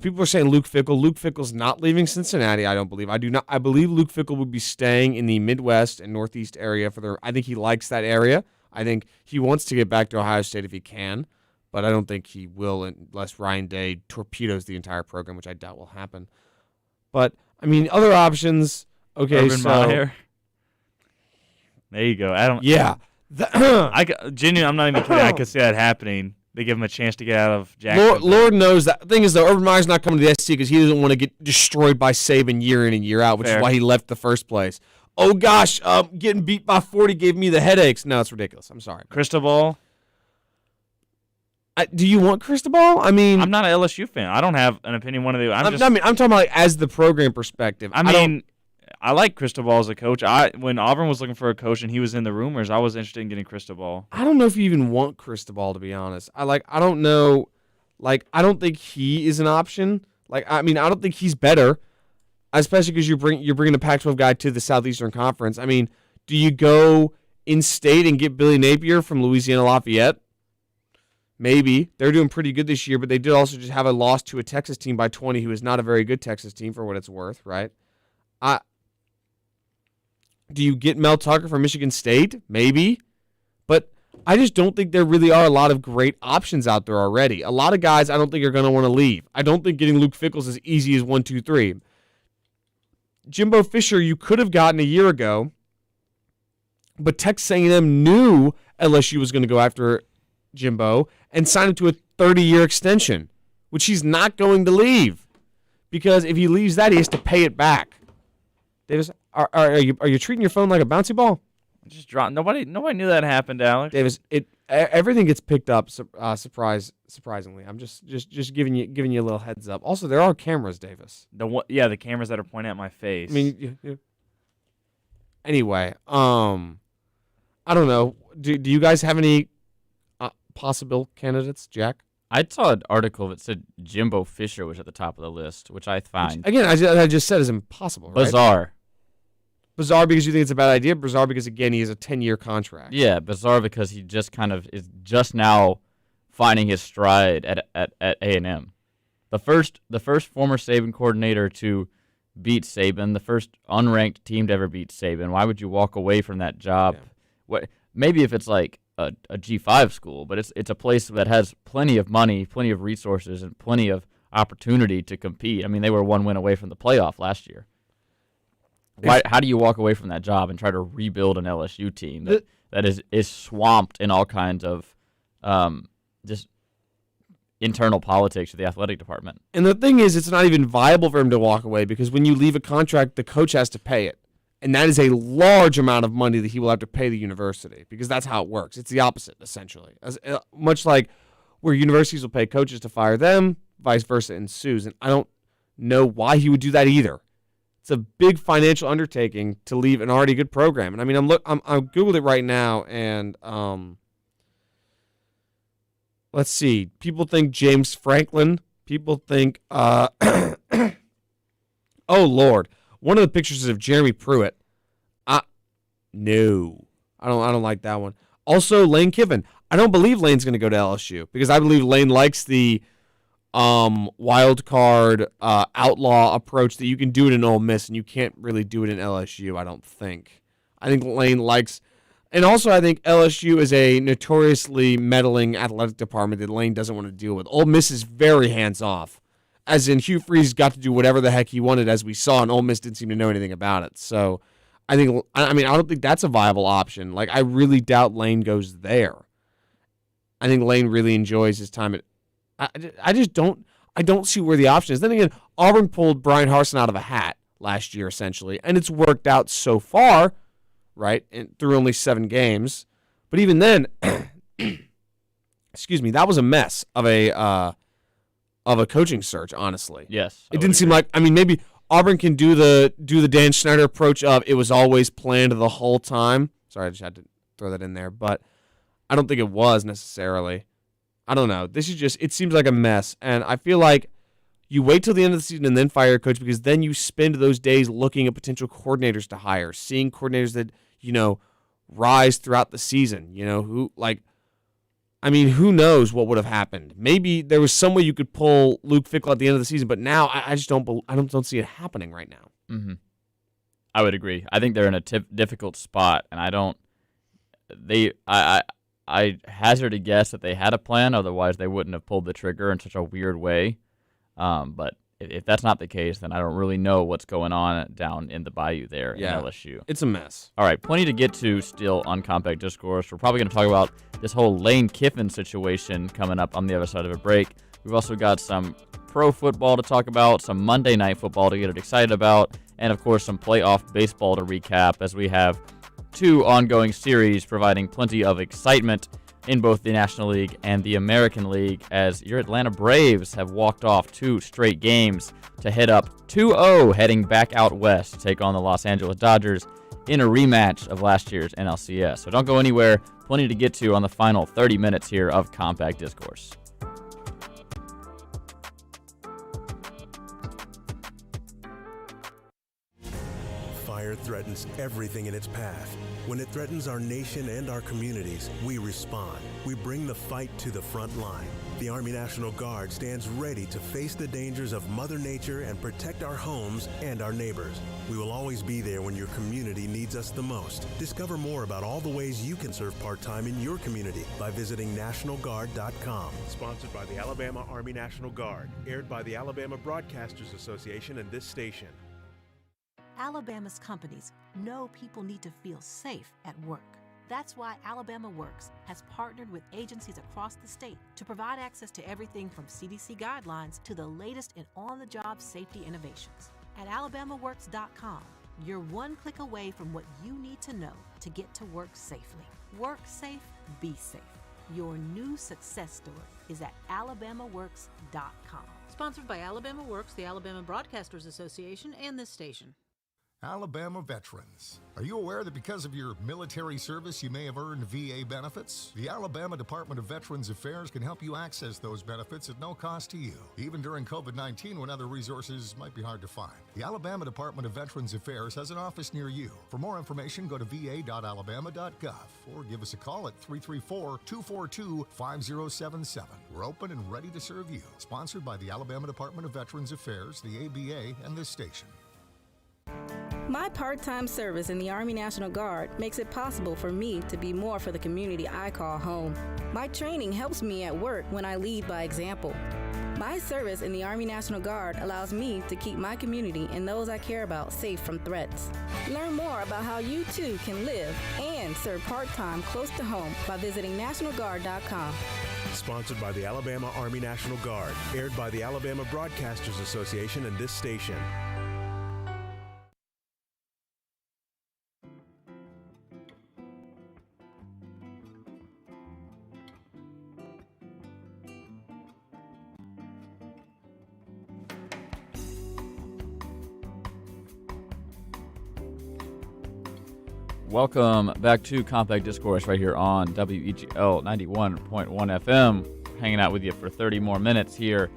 People are saying Luke Fickell. Luke Fickell's not leaving Cincinnati, I don't believe. I do not. I believe Luke Fickell would be staying in the Midwest and Northeast area I think he likes that area. I think he wants to get back to Ohio State if he can, but I don't think he will unless Ryan Day torpedoes the entire program, which I doubt will happen. But, I mean, other options, okay, Urban Meyer. There you go. Yeah. Genuinely, I'm not even kidding. I could see that happening. They give him a chance to get out of Jacksonville. Lord knows that. The thing is, though, Urban Meyer's not coming to the SC because he doesn't want to get destroyed by Saban year in and year out, which is why he left the first place. Oh, gosh, getting beat by 40 gave me the headaches. No, it's ridiculous. I'm sorry. Cristobal. Do you want Cristobal? I mean, I'm not an LSU fan. I don't have an opinion one of the. I'm talking about like as the program perspective. I like Cristobal as a coach. When Auburn was looking for a coach and he was in the rumors, I was interested in getting Cristobal. I don't know if you even want Cristobal, to be honest. I don't know. Like, I don't think he is an option. Like, I mean, I don't think he's better, especially because you're bringing a Pac-12 guy to the Southeastern Conference. I mean, do you go in-state and get Billy Napier from Louisiana Lafayette? Maybe. They're doing pretty good this year, but they did also just have a loss to a Texas team by 20 who is not a very good Texas team for what it's worth, right? Do you get Mel Tucker from Michigan State? Maybe. But I just don't think there really are a lot of great options out there already. A lot of guys I don't think are going to want to leave. I don't think getting Luke Fickell's as easy as 1, 2, 3. Jimbo Fisher you could have gotten a year ago, but Texas A&M knew LSU was going to go after Jimbo and signed him to a 30-year extension, which he's not going to leave. Because if he leaves that, he has to pay it back. Davis, are you treating your phone like a bouncy ball? Just drop. Nobody knew that happened, Alex. Davis, everything gets picked up. Surprisingly, I'm just giving you a little heads up. Also, there are cameras, Davis. The cameras that are pointing at my face. I mean, anyway, I don't know. Do you guys have any possible candidates, Jack? I saw an article that said Jimbo Fisher was at the top of the list, which I find again, I just said is impossible. Right? Bizarre because you think it's a bad idea. Bizarre because again he has a 10-year contract. Yeah, bizarre because he just kind of is just now finding his stride at A&M. The first former Saban coordinator to beat Saban, the first unranked team to ever beat Saban. Why would you walk away from that job? Yeah. Maybe if it's like a G5 school, but it's a place that has plenty of money, plenty of resources, and plenty of opportunity to compete. I mean, they were 1 win away from the playoff last year. How do you walk away from that job and try to rebuild an LSU team that is swamped in all kinds of just internal politics of the athletic department? And the thing is, it's not even viable for him to walk away because when you leave a contract, the coach has to pay it. And that is a large amount of money that he will have to pay the university because that's how it works. It's the opposite, essentially. Much like where universities will pay coaches to fire them, vice versa ensues. And I don't know why he would do that either. It's a big financial undertaking to leave an already good program. And I mean, I Googled it right now, and let's see. People think James Franklin. People think, oh Lord, one of the pictures is of Jeremy Pruitt. No, I don't like that one. Also, Lane Kiffin. I don't believe Lane's going to go to LSU because I believe Lane likes the wild card outlaw approach that you can do it in Ole Miss and you can't really do it in LSU. I don't think. I think Lane likes, and also I think LSU is a notoriously meddling athletic department that Lane doesn't want to deal with. Ole Miss is very hands off, as in Hugh Freeze got to do whatever the heck he wanted, as we saw, and Ole Miss didn't seem to know anything about it. So I don't think that's a viable option. Like, I really doubt Lane goes there. I think Lane really enjoys his time at. I just don't see where the option is. Then again, Auburn pulled Brian Harsin out of a hat last year, essentially, and it's worked out so far, right, and through only 7 games. But even then, excuse me, that was a mess of a coaching search, honestly. Yes. It didn't seem like, I mean, maybe Auburn can do the Dan Schneider approach of it was always planned the whole time. Sorry, I just had to throw that in there, but I don't think it was necessarily. I don't know. This is just, it seems like a mess. And I feel like you wait till the end of the season and then fire a coach because then you spend those days looking at potential coordinators to hire, seeing coordinators that, rise throughout the season, who, like, I mean, who knows what would have happened? Maybe there was some way you could pull Luke Fickell at the end of the season, but now I just don't see it happening right now. Mm-hmm. I would agree. I think they're in a difficult spot, and I hazard a guess that they had a plan, otherwise they wouldn't have pulled the trigger in such a weird way. But if that's not the case, then I don't really know what's going on down in the bayou there in LSU. It's a mess. All right, plenty to get to still on Compact Discourse. We're probably going to talk about this whole Lane Kiffin situation coming up on the other side of a break. We've also got some pro football to talk about, some Monday Night Football to get it excited about, and, of course, some playoff baseball to recap as we have 2 ongoing series providing plenty of excitement in both the National League and the American League, as your Atlanta Braves have walked off 2 straight games to head up 2-0 heading back out west to take on the Los Angeles Dodgers in a rematch of last year's NLCS. So don't go anywhere. Plenty to get to on the final 30 minutes here of Compact Discourse. Fire threatens everything in its path. When it threatens our nation and our communities, we respond. We bring the fight to the front line. The Army National Guard stands ready to face the dangers of Mother Nature and protect our homes and our neighbors. We will always be there when your community needs us the most. Discover more about all the ways you can serve part-time in your community by visiting NationalGuard.com. Sponsored by the Alabama Army National Guard. Aired by the Alabama Broadcasters Association and this station. Alabama's companies know people need to feel safe at work. That's why Alabama Works has partnered with agencies across the state to provide access to everything from CDC guidelines to the latest in on-the-job safety innovations. At alabamaworks.com, you're one click away from what you need to know to get to work safely. Work safe, be safe. Your new success story is at alabamaworks.com. Sponsored by Alabama Works, the Alabama Broadcasters Association, and this station. Alabama veterans. Are you aware that because of your military service you may have earned VA benefits? The Alabama Department of Veterans Affairs can help you access those benefits at no cost to you, even during COVID-19 when other resources might be hard to find. The Alabama Department of Veterans Affairs has an office near you. For more information, go to va.alabama.gov or give us a call at 334-242-5077. We're open and ready to serve you. Sponsored by the Alabama Department of Veterans Affairs, the ABA, and this station. My part-time service in the Army National Guard makes it possible for me to be more for the community I call home. My training helps me at work when I lead by example. My service in the Army National Guard allows me to keep my community and those I care about safe from threats. Learn more about how you too can live and serve part-time close to home by visiting NationalGuard.com. Sponsored by the Alabama Army National Guard. Aired by the Alabama Broadcasters Association and this station. Welcome back to Compact Discourse right here on WEGL 91.1 FM. Hanging out with you for 30 more minutes here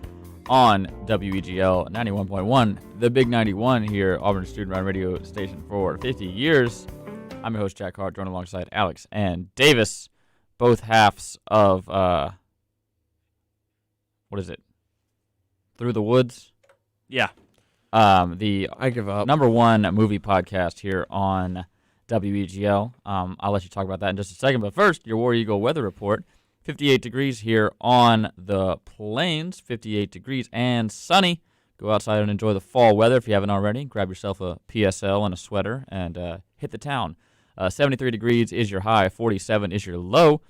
on WEGL 91.1, the Big 91 here, Auburn Student-Run Radio Station for 50 years. I'm your host, Jack Hart, joined alongside Alex and Davis, both halves of, what is it? Through the Woods? Yeah. The I give up. #1 movie podcast here on WEGL. I'll let you talk about that in just a second. But first, your War Eagle weather report. 58 degrees here on the plains, 58 degrees and sunny. Go outside and enjoy the fall weather if you haven't already. Grab yourself a PSL and a sweater and hit the town. 73 degrees is your high, 47 is your low.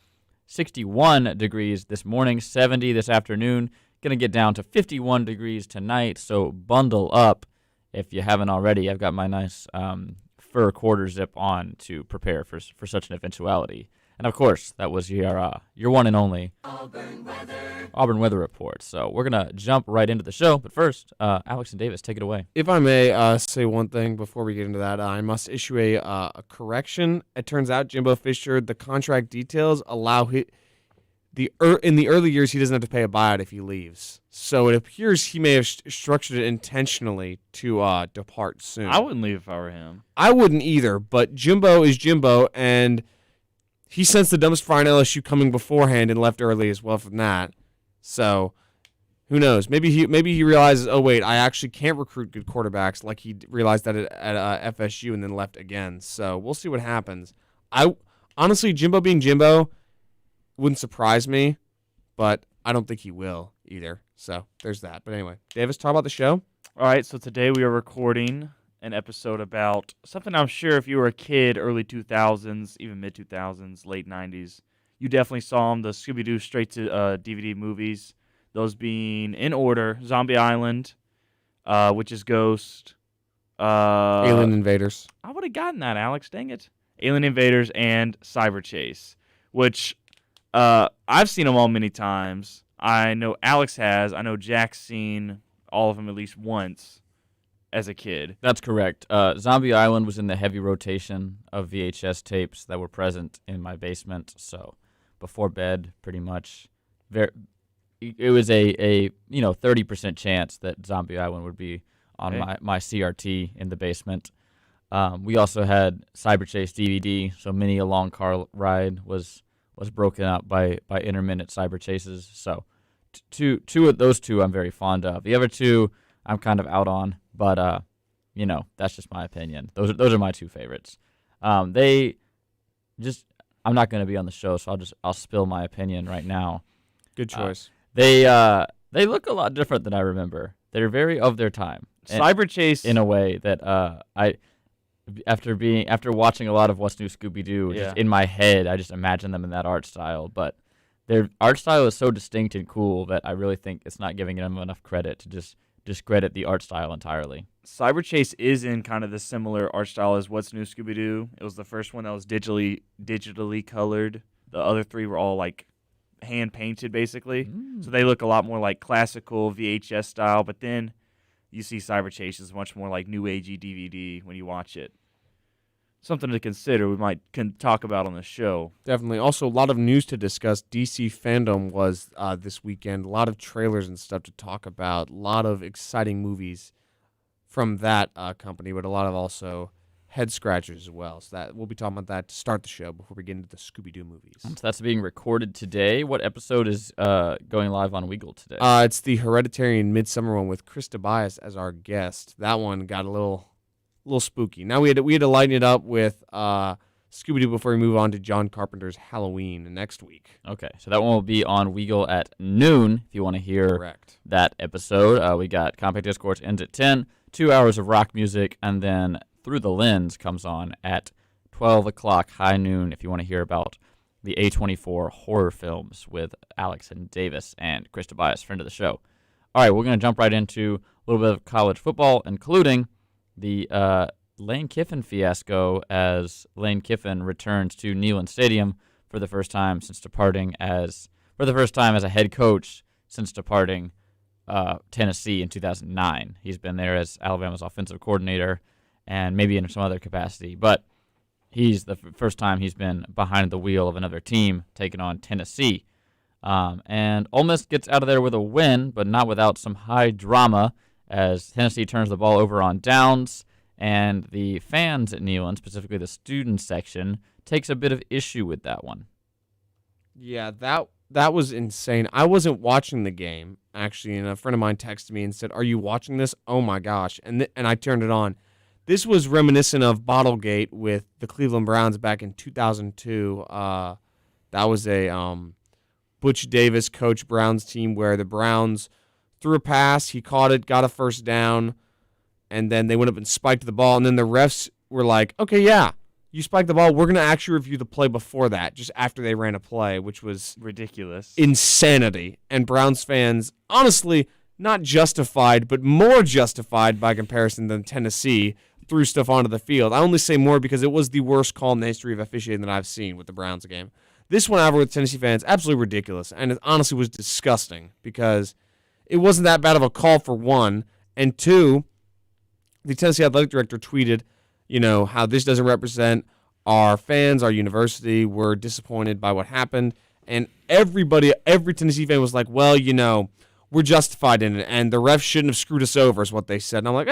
61 degrees this morning, 70 this afternoon. Going to get down to 51 degrees tonight, so bundle up if you haven't already. I've got my nice fur quarter zip on to prepare for such an eventuality. And of course, that was your one and only Auburn weather report. So we're gonna jump right into the show. But first, Alex and Davis, take it away. If I may say one thing before we get into that, I must issue a correction. It turns out Jimbo Fisher, the contract details allow in the early years he doesn't have to pay a buyout if he leaves. So it appears he may have structured it intentionally to depart soon. I wouldn't leave if I were him. I wouldn't either, but Jimbo is Jimbo, and he sensed the dumpster fire in LSU coming beforehand and left early as well from that. So who knows? Maybe he realizes, oh wait, I actually can't recruit good quarterbacks like he realized that at FSU and then left again. So we'll see what happens. Honestly, Jimbo being Jimbo wouldn't surprise me, but I don't think he will either. So there's that. But anyway, Davis, talk about the show. All right, so today we are recording an episode about something I'm sure if you were a kid, early 2000s, even mid-2000s, late 90s, you definitely saw them, the Scooby-Doo straight-to-DVD movies, those being, in order, Zombie Island, which is Ghost. Alien Invaders. I would have gotten that, Alex, dang it. Alien Invaders and Cyber Chase, which I've seen them all many times. I know Alex has. I know Jack's seen all of them at least once as a kid. That's correct. Zombie Island was in the heavy rotation of VHS tapes that were present in my basement. So before bed, pretty much, it was a 30% chance that Zombie Island would be on my CRT in the basement. We also had Cyber Chase DVD, so many a long car ride was broken up by intermittent cyber chases. So two of those two I'm very fond of. The other two I'm kind of out on, but that's just my opinion. Those are my two favorites. I'm not going to be on the show, so I'll spill my opinion right now. Good choice. They look a lot different than I remember. They're very of their time. Cyber Chase, in a way that after watching a lot of What's New Scooby-Doo, just in my head, I just imagine them in that art style. But their art style is so distinct and cool that I really think it's not giving them enough credit to just discredit the art style entirely. Cyber Chase is in kind of the similar art style as What's New Scooby-Doo. It was the first one that was digitally colored. The other three were all like hand painted, basically. So they look a lot more like classical VHS style. But then you see Cyber Chase is much more like new agey DVD when you watch it. Something to consider. We might talk about on the show. Definitely. Also, a lot of news to discuss. DC Fandom was this weekend. A lot of trailers and stuff to talk about. A lot of exciting movies from that company, but a lot of also head scratchers as well. So we'll be talking about that to start the show before we get into the Scooby-Doo movies. So that's being recorded today. What episode is going live on WEGL today? It's the Hereditary and Midsummer one with Chris Tobias as our guest. That one got a little spooky. Now we had to lighten it up with Scooby-Doo before we move on to John Carpenter's Halloween next week. Okay, so that one will be on WEGL at noon if you want to hear that episode. We got Compact Discourse ends at 10, 2 hours of rock music, and then Through the Lens comes on at 12 o'clock, high noon, if you want to hear about the A24 horror films with Alex and Davis and Chris Tobias, friend of the show. All right, we're going to jump right into a little bit of college football, including the Lane Kiffin fiasco as Lane Kiffin returns to Neyland Stadium for the first time as a head coach since departing Tennessee in 2009. He's been there as Alabama's offensive coordinator and maybe in some other capacity, but he's the first time he's been behind the wheel of another team taking on Tennessee. And Ole Miss gets out of there with a win, but not without some high drama as Tennessee turns the ball over on downs, and the fans at Neyland, specifically the student section, takes a bit of issue with that one. Yeah, that was insane. I wasn't watching the game, actually, and a friend of mine texted me and said, "Are you watching this? Oh, my gosh." And I turned it on. This was reminiscent of Bottlegate with the Cleveland Browns back in 2002. That was a Butch Davis coach Browns team where the Browns threw a pass, he caught it, got a first down, and then they went up and spiked the ball, and then the refs were like, okay, yeah, you spiked the ball. We're going to actually review the play before that, just after they ran a play, which was ridiculous. Insanity. And Browns fans, honestly, not justified, but more justified by comparison than Tennessee, threw stuff onto the field. I only say more because it was the worst call in the history of officiating that I've seen with the Browns game. This one, however, with Tennessee fans, absolutely ridiculous, and it honestly was disgusting because it wasn't that bad of a call for one, and two, the Tennessee athletic director tweeted, how this doesn't represent our fans, our university. We're disappointed by what happened, and every Tennessee fan was like, well, we're justified in it, and the refs shouldn't have screwed us over, is what they said. And I'm like,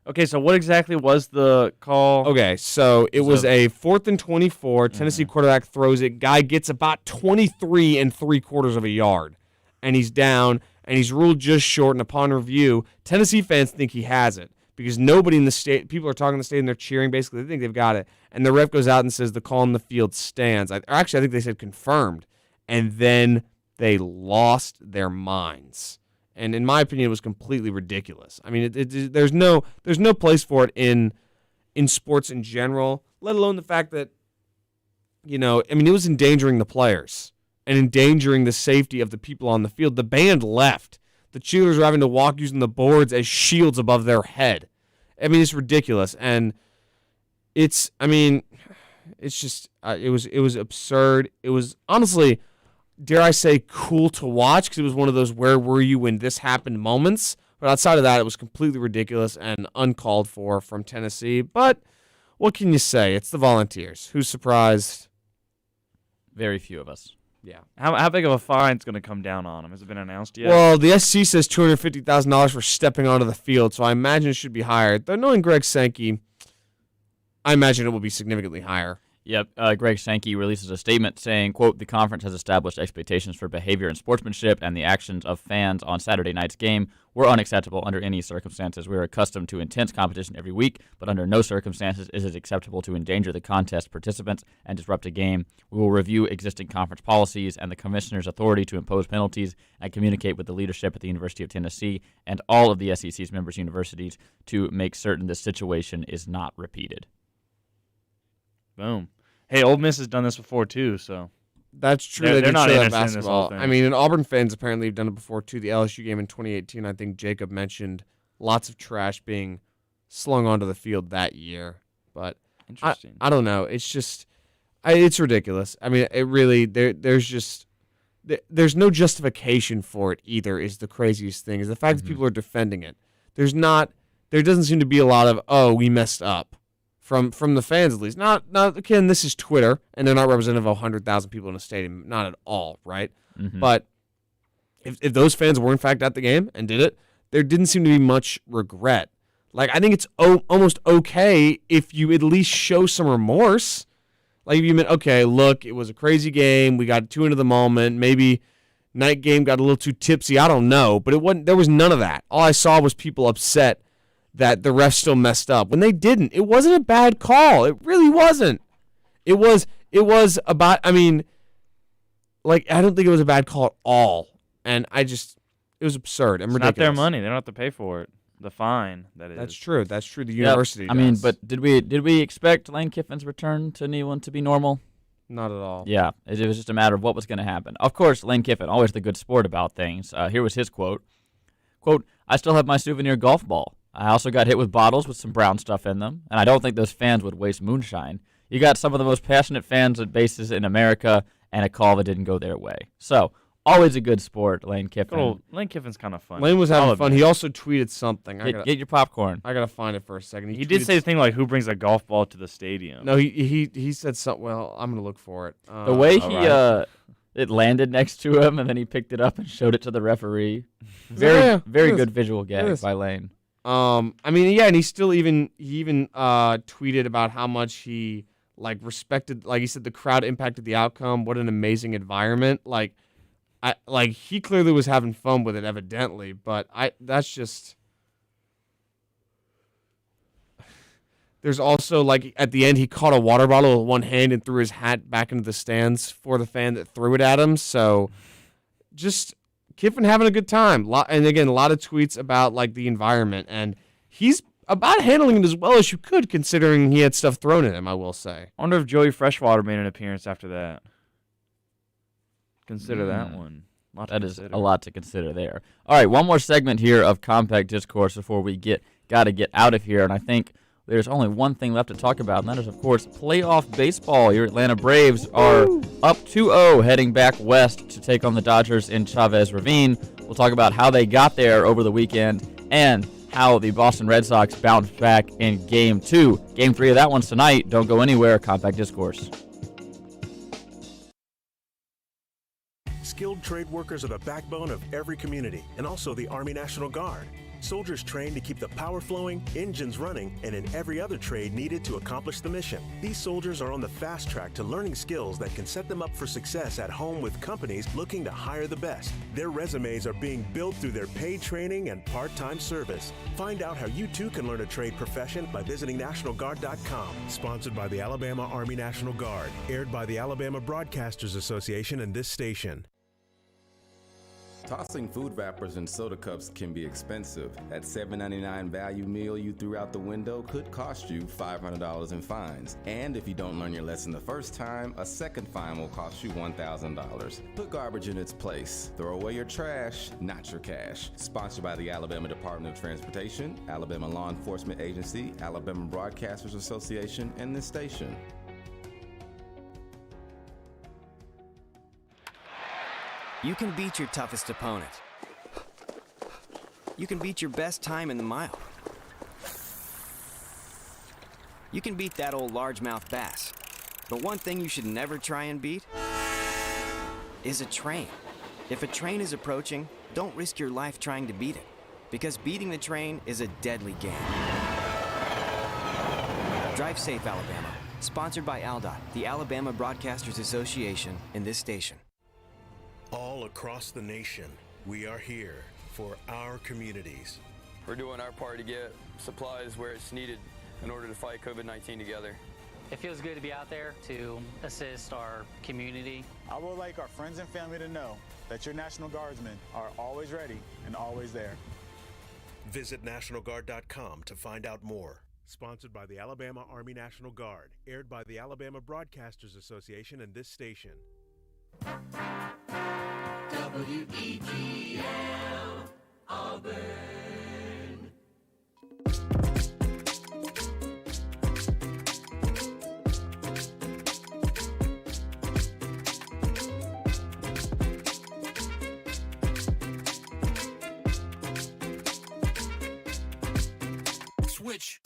Okay, so what exactly was the call? Okay, so it was a 4th and 24. Tennessee quarterback throws it. Guy gets about 23 3/4 of a yard, and he's down, and he's ruled just short. And upon review, Tennessee fans think he has it because nobody in the state, people are talking in the stadium, they're cheering. Basically, they think they've got it. And the ref goes out and says the call on the field stands. Actually, I think they said confirmed. And then they lost their minds. And in my opinion, it was completely ridiculous. I mean, there's no place for it in sports in general, let alone the fact that, it was endangering the players and endangering the safety of the people on the field. The band left. The cheerleaders were having to walk using the boards as shields above their head. I mean, it's ridiculous. And it was absurd. It was honestly, dare I say, cool to watch because it was one of those where were you when this happened moments. But outside of that, it was completely ridiculous and uncalled for from Tennessee. But what can you say? It's the Volunteers. Who's surprised? Very few of us. Yeah. How big of a fine's going to come down on him? Has it been announced yet? Well, the SC says $250,000 for stepping onto the field, so I imagine it should be higher. Though knowing Greg Sankey, I imagine it will be significantly higher. Yep. Greg Sankey releases a statement saying, quote, the conference has established expectations for behavior and sportsmanship, and the actions of fans on Saturday night's game were unacceptable under any circumstances. We are accustomed to intense competition every week, but under no circumstances is it acceptable to endanger the contest participants and disrupt a game. We will review existing conference policies and the commissioner's authority to impose penalties and communicate with the leadership at the University of Tennessee and all of the SEC's members universities to make certain this situation is not repeated. Boom. Hey, Ole Miss has done this before too, so that's true. They're not interested in this whole thing. I mean, and Auburn fans apparently have done it before too. The LSU game in 2018, I think Jacob mentioned lots of trash being slung onto the field that year. But interesting. I don't know. It's just, it's ridiculous. I mean, it really there's no justification for it either. Is the craziest thing is the fact that people are defending it. There doesn't seem to be a lot of we messed up. From the fans, at least. Not again, this is Twitter, and they're not representative of 100,000 people in a stadium. Not at all, right? Mm-hmm. But if those fans were, in fact, at the game and did it, there didn't seem to be much regret. Like, I think it's almost okay if you at least show some remorse. Like, if you meant, okay, look, it was a crazy game. We got too into the moment. Maybe night game got a little too tipsy. I don't know. But there was none of that. All I saw was people upset that the refs still messed up when they didn't. It wasn't a bad call. It really wasn't. It was about, I don't think it was a bad call at all. And it was absurd and ridiculous. It's not their money. They don't have to pay for it. The fine, that is. That's true. That's true. The university does. But did we expect Lane Kiffin's return to Neyland to be normal? Not at all. Yeah. It was just a matter of what was going to happen. Of course, Lane Kiffin, always the good sport about things. Here was his quote. Quote, I still have my souvenir golf ball. I also got hit with bottles with some brown stuff in them, and I don't think those fans would waste moonshine. You got some of the most passionate fans at bases in America, and a call that didn't go their way. So, always a good sport, Lane Kiffin. Lane Kiffin's kind of fun. Lane was having fun. He also tweeted something. Get your popcorn. I got to find it for a second. He did say the thing like, who brings a golf ball to the stadium? No, he said something. Well, I'm going to look for it. The way it landed next to him, and then he picked it up and showed it to the referee. Very good visual gag by Lane. And he still even tweeted about how much he respected, he said the crowd impacted the outcome. What an amazing environment. He clearly was having fun with it, evidently, but that's just. There's also at the end he caught a water bottle with one hand and threw his hat back into the stands for the fan that threw it at him. So, just. Kiffin having a good time. And again, a lot of tweets about the environment, and he's about handling it as well as you could considering he had stuff thrown at him, I will say. I wonder if Joey Freshwater made an appearance after that. Consider that one. That is a lot to consider there. All right, one more segment here of Compact Discourse before we got to get out of here, and I think there's only one thing left to talk about, and that is, of course, playoff baseball. Your Atlanta Braves are up 2-0 heading back west to take on the Dodgers in Chavez Ravine. We'll talk about how they got there over the weekend and how the Boston Red Sox bounced back in Game 2. Game 3 of that one's tonight. Don't go anywhere. Compact Discourse. Skilled trade workers are the backbone of every community and also the Army National Guard. Soldiers train to keep the power flowing, engines running, and in every other trade needed to accomplish the mission. These soldiers are on the fast track to learning skills that can set them up for success at home with companies looking to hire the best. Their resumes are being built through their paid training and part-time service. Find out how you too can learn a trade profession by visiting NationalGuard.com. Sponsored by the Alabama Army National Guard. Aired by the Alabama Broadcasters Association and this station. Tossing food wrappers and soda cups can be expensive. That $7.99 value meal you threw out the window could cost you $500 in fines. And if you don't learn your lesson the first time, a second fine will cost you $1,000. Put garbage in its place. Throw away your trash, not your cash. Sponsored by the Alabama Department of Transportation, Alabama Law Enforcement Agency, Alabama Broadcasters Association, and this station. You can beat your toughest opponent. You can beat your best time in the mile. You can beat that old largemouth bass. But one thing you should never try and beat is a train. If a train is approaching, don't risk your life trying to beat it, because beating the train is a deadly game. Drive safe, Alabama. Sponsored by ALDOT, the Alabama Broadcasters Association, and this station. All across the nation, we are here for our communities. We're doing our part to get supplies where it's needed in order to fight COVID-19 together. It feels good to be out there to assist our community. I would like our friends and family to know that your National Guardsmen are always ready and always there. Visit NationalGuard.com to find out more. Sponsored by the Alabama Army National Guard. Aired by the Alabama Broadcasters Association and this station. WEGL Auburn. Switch.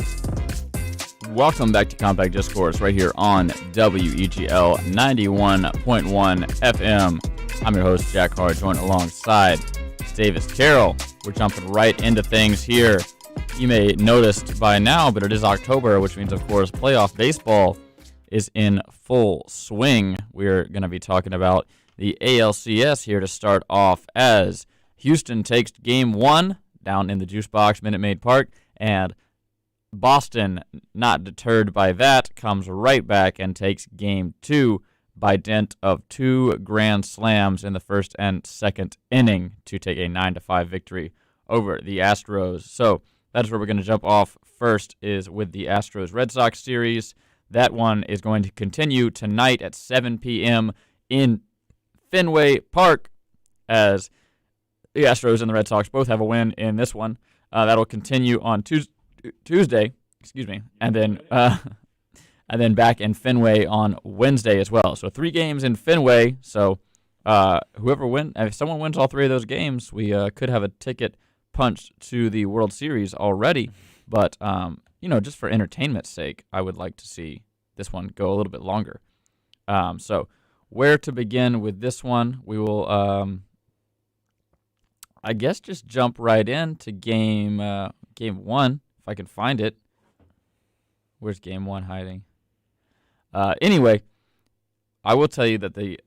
Welcome back to Compact Discourse right here on WEGL 91.1 FM. I'm your host, Jack Hart, joined alongside Davis Carroll. We're jumping right into things here. You may notice by now, but it is October, which means, of course, playoff baseball is in full swing. We're going to be talking about the ALCS here to start off, as Houston takes Game 1 down in the Juice Box, Minute Maid Park, and Boston, not deterred by that, comes right back and takes Game 2 by dint of 2 grand slams in the first and second inning to take a 9-5 victory over the Astros. So that's where we're going to jump off first, is with the Astros-Red Sox series. That one is going to continue tonight at 7 p.m. in Fenway Park, as the Astros and the Red Sox both have a win in this one. That'll continue on Tuesday, and then back in Fenway on Wednesday as well. So 3 games in Fenway. So if someone wins all 3 of those games, we could have a ticket punched to the World Series already. But just for entertainment's sake, I would like to see this one go a little bit longer. So where to begin with this one? We will, I guess, just jump right into game 1 if I can find it. Where's Game 1 hiding? Anyway, I will tell you that the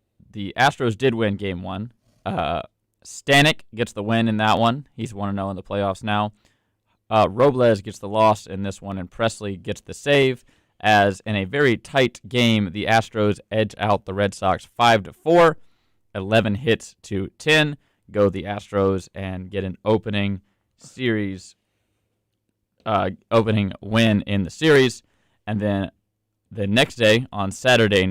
Astros did win Game 1. Stanek gets the win in that one. He's 1-0 in the playoffs now. Robles gets the loss in this one, and Presley gets the save, as in a very tight game, the Astros edge out the Red Sox 5-4, 11 hits to 10. Go the Astros and get an opening win in the series. And then the next day, on Saturday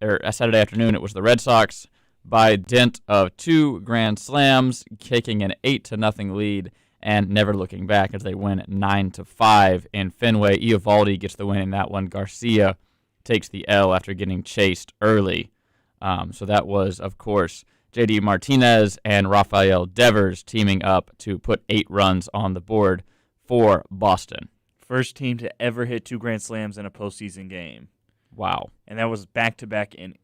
afternoon, it was the Red Sox by dint of 2 grand slams, taking an 8-0 lead and never looking back as they win 9-5 in Fenway. Eovaldi gets the win in that one. Garcia takes the L after getting chased early. So that was, of course, J.D. Martinez and Rafael Devers teaming up to put 8 runs on the board for Boston. First team to ever hit 2 grand slams in a postseason game. Wow. And that was back-to-back innings.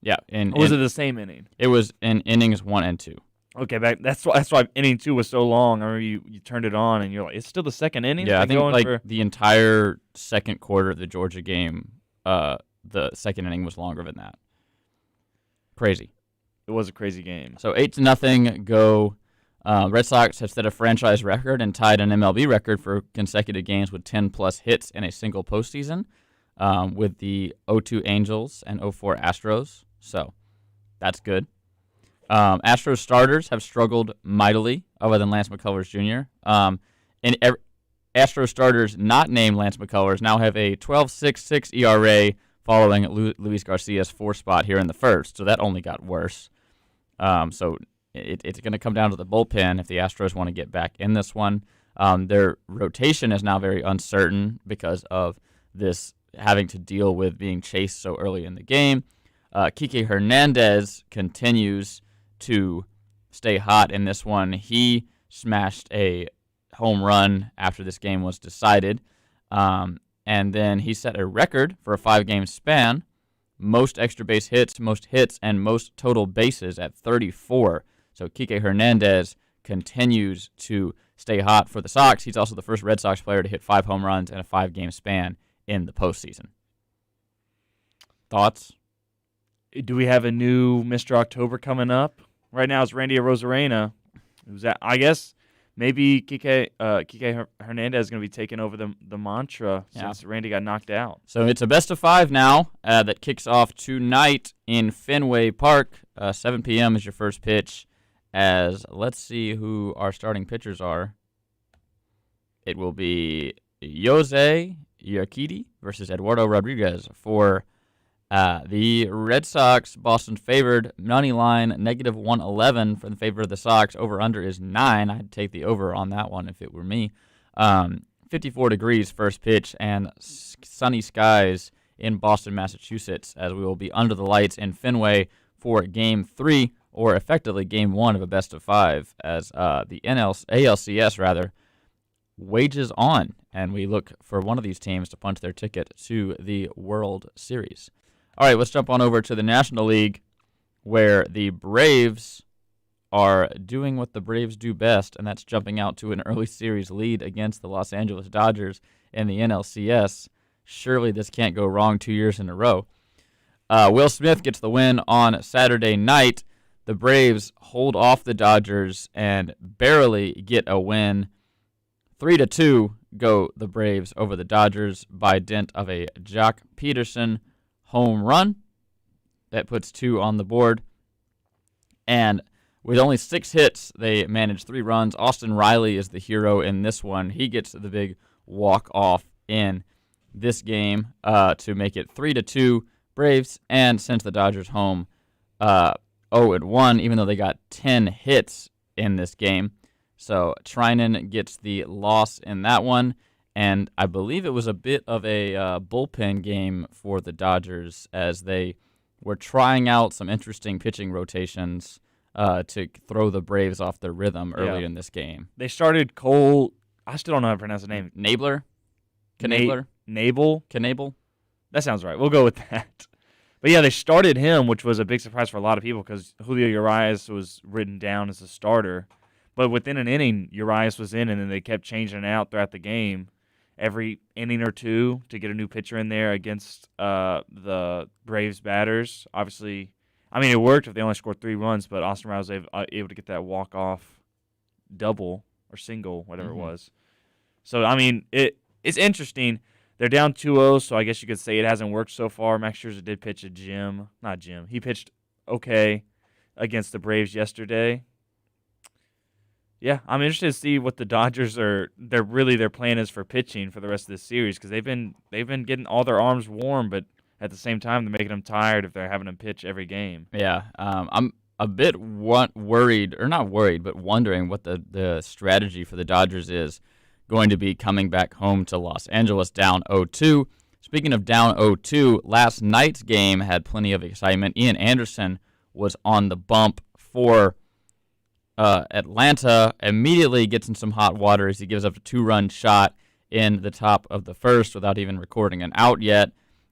Yeah. Or was it the same inning? It was in innings 1 and 2. Okay, that's why inning 2 was so long. I remember you turned it on and you're like, it's still the second inning. Yeah, I think like for... the entire second quarter of the Georgia game, the second inning was longer than that. Crazy. It was a crazy game. So 8-0 go. Red Sox have set a franchise record and tied an MLB record for consecutive games with 10-plus hits in a single postseason with the 0-2 Angels and 0-4 Astros. So that's good. Astros starters have struggled mightily, other than Lance McCullers Jr. Astros starters not named Lance McCullers now have a 12.66 ERA following Luis Garcia's 4 spot here in the first. So that only got worse. So it's going to come down to the bullpen if the Astros want to get back in this one. Their rotation is now very uncertain because of this having to deal with being chased so early in the game. Kike Hernandez continues to stay hot in this one. He smashed a home run after this game was decided. And then he set a record for a 5-game span, most extra base hits, most hits, and most total bases at 34. So Kike Hernandez continues to stay hot for the Sox. He's also the first Red Sox player to hit 5 home runs in a 5-game span in the postseason. Thoughts? Do we have a new Mr. October coming up? Right now it's Randy Arozarena. Who's that? I guess maybe Kike Hernandez is going to be taking over the mantra since Randy got knocked out. So it's a best of 5 now that kicks off tonight in Fenway Park. 7 p.m. is your first pitch. As let's see who our starting pitchers are. It will be Jose Urquidy versus Eduardo Rodriguez for the Red Sox. Boston favored, money line -111 for the favor of the Sox. Over-under is 9. I'd take the over on that one if it were me. 54 degrees first pitch and sunny skies in Boston, Massachusetts, as we will be under the lights in Fenway for Game 3, or effectively Game 1 of a best of 5, as the ALCS wages on, and we look for one of these teams to punch their ticket to the World Series. All right, let's jump on over to the National League, where the Braves are doing what the Braves do best, and that's jumping out to an early series lead against the Los Angeles Dodgers in the NLCS. Surely this can't go wrong 2 years in a row. Will Smith gets the win on Saturday night. The Braves hold off the Dodgers and barely get a win. 3-2 go the Braves over the Dodgers by dint of a Jock Peterson home run. That puts 2 on the board. And with only 6 hits, they manage 3 runs. Austin Riley is the hero in this one. He gets the big walk-off in this game to make it 3-2 Braves, and sends the Dodgers home 0-1, even though they got 10 hits in this game. So Trinan gets the loss in that one, and I believe it was a bit of a bullpen game for the Dodgers as they were trying out some interesting pitching rotations to throw the Braves off their rhythm early in this game. They started Cole. I still don't know how to pronounce the name. Knabler? Knable? That sounds right. We'll go with that. But yeah, they started him, which was a big surprise for a lot of people because Julio Urias was written down as a starter. But within an inning, Urias was in, and then they kept changing it out throughout the game. Every inning or two to get a new pitcher in there against the Braves batters. Obviously, I mean, it worked if they only scored 3 runs, but Austin Riley was able to get that walk-off double or single, whatever it was. So, I mean, it's interesting. They're down 2-0, so I guess you could say it hasn't worked so far. Max Scherzer did pitch he pitched okay against the Braves yesterday. Yeah, I'm interested to see what the Dodgers their plan is for pitching for the rest of this series, because they've been getting all their arms warm, but at the same time they're making them tired if they're having them pitch every game. Yeah, I'm a bit worried, or not worried, but wondering what the strategy for the Dodgers is going to be coming back home to Los Angeles down 0-2. Speaking of down 0-2, last night's game had plenty of excitement. Ian Anderson was on the bump for Atlanta, immediately gets in some hot water as he gives up a 2-run shot in the top of the first without even recording an out yet,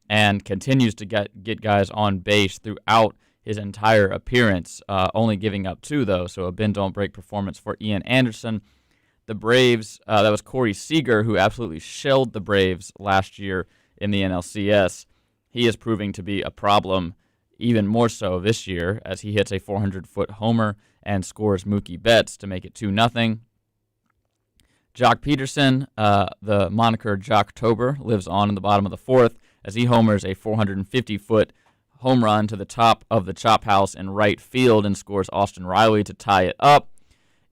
and continues to get guys on base throughout his entire appearance, only giving up 2, though, so a bend-don't-break performance for Ian Anderson. The Braves, that was Corey Seager, who absolutely shelled the Braves last year in the NLCS. He is proving to be a problem even more so this year as he hits a 400-foot homer and scores Mookie Betts to make it 2-0. Jock Peterson, the moniker Jocktober, lives on in the bottom of the 4th as he homers a 450-foot home run to the top of the chop house in right field and scores Austin Riley to tie it up.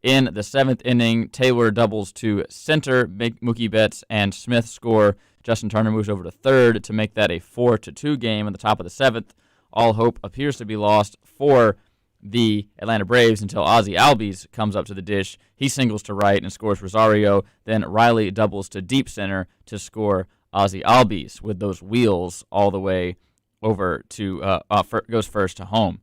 In the 7th inning, Taylor doubles to center, Mookie Betts and Smith score. Justin Turner moves over to third to make that a 4-2 game in the top of the 7th. All hope appears to be lost for the Atlanta Braves until Ozzie Albies comes up to the dish. He singles to right and scores Rosario. Then Riley doubles to deep center to score Ozzie Albies with those wheels all the way over to goes first to home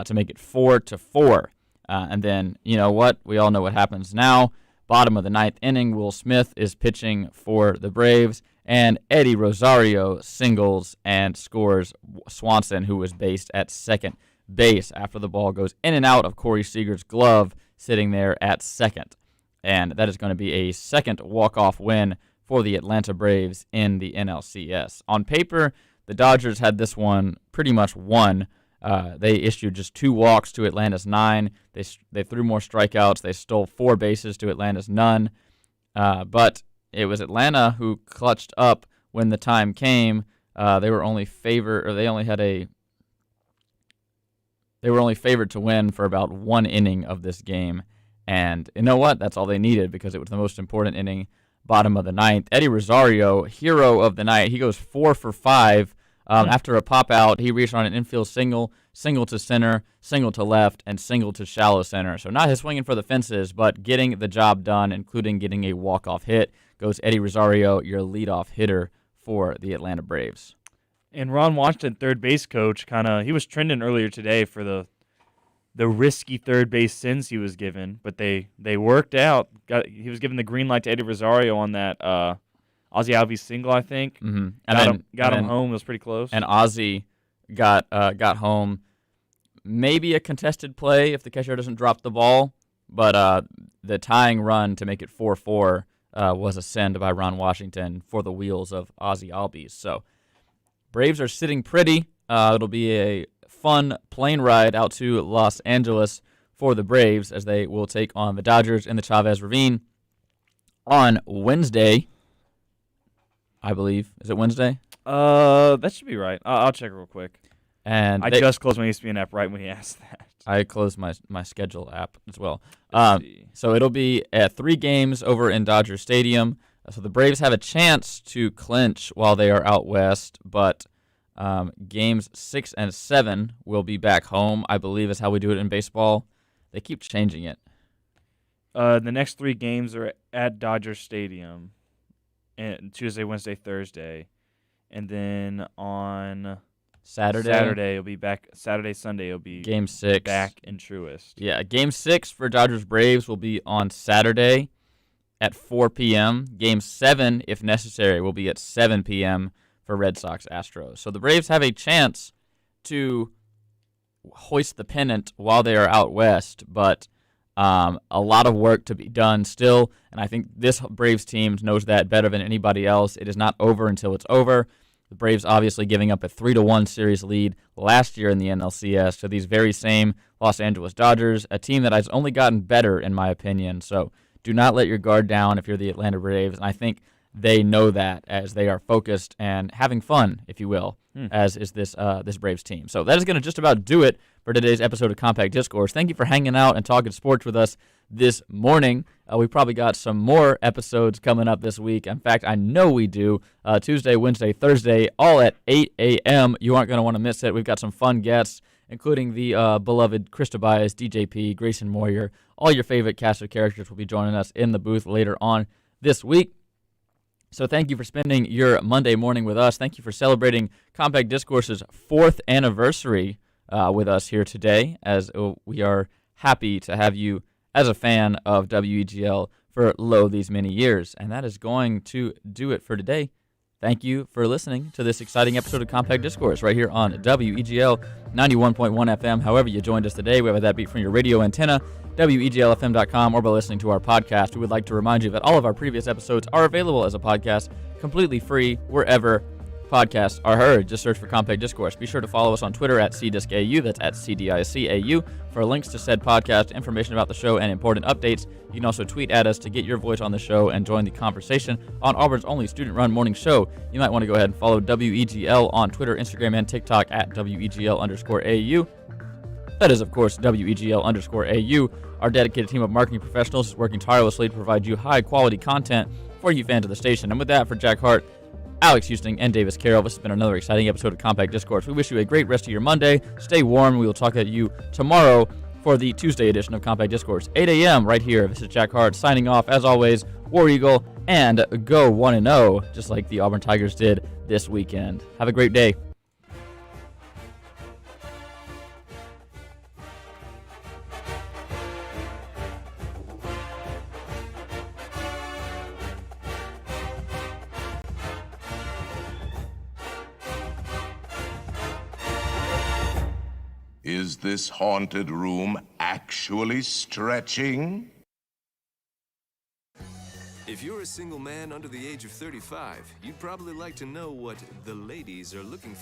to make it 4-4. And then, you know what? We all know what happens now. Bottom of the 9th inning, Will Smith is pitching for the Braves, and Eddie Rosario singles and scores Swanson, who was based at second base after the ball goes in and out of Corey Seager's glove, sitting there at second. And that is going to be a second walk-off win for the Atlanta Braves in the NLCS. On paper, the Dodgers had this one pretty much won. They issued just 2 walks to Atlanta's 9. They threw more strikeouts. They stole 4 bases to Atlanta's none. But it was Atlanta who clutched up when the time came. They were only favored to win for about 1 inning of this game. And you know what? That's all they needed because it was the most important inning, bottom of the 9th. Eddie Rosario, hero of the night. He goes 4 for 5. After a pop-out, he reached on an infield single to center, single to left, and single to shallow center. So not his swinging for the fences, but getting the job done, including getting a walk-off hit, goes Eddie Rosario, your leadoff hitter for the Atlanta Braves. And Ron Washington, third base coach, he was trending earlier today for the risky third base sins he was given, but they worked out. He was given the green light to Eddie Rosario on that Ozzie Albies single, I think. Mm-hmm. Got him home. It was pretty close. And Ozzie got home. Maybe a contested play if the catcher doesn't drop the ball, but the tying run to make it 4-4 was a send by Ron Washington for the wheels of Ozzie Albies. So Braves are sitting pretty. It'll be a fun plane ride out to Los Angeles for the Braves as they will take on the Dodgers in the Chavez Ravine on Wednesday. I believe. Is it Wednesday? That should be right. I'll check real quick. And I just closed my ESPN app right when he asked that. I closed my schedule app as well. So it'll be 3 games over in Dodger Stadium. So the Braves have a chance to clinch while they are out west, but games 6 and 7 will be back home, I believe is how we do it in baseball. They keep changing it. The next 3 games are at Dodger Stadium. And Tuesday, Wednesday, Thursday, and then on Saturday it'll be back. Saturday, Sunday it'll be Game 6 back in Truist. Yeah, Game 6 for Dodgers Braves will be on Saturday at 4 p.m. Game 7, if necessary, will be at 7 p.m. for Red Sox Astros. So the Braves have a chance to hoist the pennant while they are out west, but a lot of work to be done still, and I think this Braves team knows that better than anybody else. It is not over until it's over. The Braves obviously giving up a 3-1 series lead last year in the NLCS to these very same Los Angeles Dodgers, a team that has only gotten better in my opinion. So do not let your guard down if you're the Atlanta Braves, and I think they know that as they are focused and having fun, if you will, as is this Braves team. So that is going to just about do it for today's episode of Compact Discourse. Thank you for hanging out and talking sports with us this morning. We probably got some more episodes coming up this week. In fact, I know we do. Tuesday, Wednesday, Thursday, all at 8 a.m. You aren't going to want to miss it. We've got some fun guests, including the beloved Chris Tobias, DJP, Grayson Moyer. All your favorite cast of characters will be joining us in the booth later on this week. So thank you for spending your Monday morning with us. Thank you for celebrating Compact Discourse's 4th anniversary with us here today, as we are happy to have you as a fan of WEGL for these many years. And that is going to do it for today. Thank you for listening to this exciting episode of Compact Discourse right here on WEGL 91.1 FM. However you joined us today, whether that be from your radio antenna, WEGLFM.com, or by listening to our podcast. We would like to remind you that all of our previous episodes are available as a podcast, completely free, wherever podcasts are heard. Just search for Compact Discourse. Be sure to follow us on Twitter at CDiscAU, that's at CDICAU, for links to said podcast, information about the show, and important updates. You can also tweet at us to get your voice on the show and join the conversation on Auburn's only student-run morning show. You might want to go ahead and follow WEGL on Twitter, Instagram, and TikTok at WEGL_AU. That is, of course, WEGL_AU. Our dedicated team of marketing professionals is working tirelessly to provide you high-quality content for you fans of the station. And with that, for Jack Hart, Alex Houston, and Davis Carroll, this has been another exciting episode of Compact Discourse. We wish you a great rest of your Monday. Stay warm. We will talk at you tomorrow for the Tuesday edition of Compact Discourse, 8 a.m. right here. This is Jack Hart signing off. As always, War Eagle, and go 1-0, just like the Auburn Tigers did this weekend. Have a great day. Is this haunted room actually stretching? If you're a single man under the age of 35, you'd probably like to know what the ladies are looking for.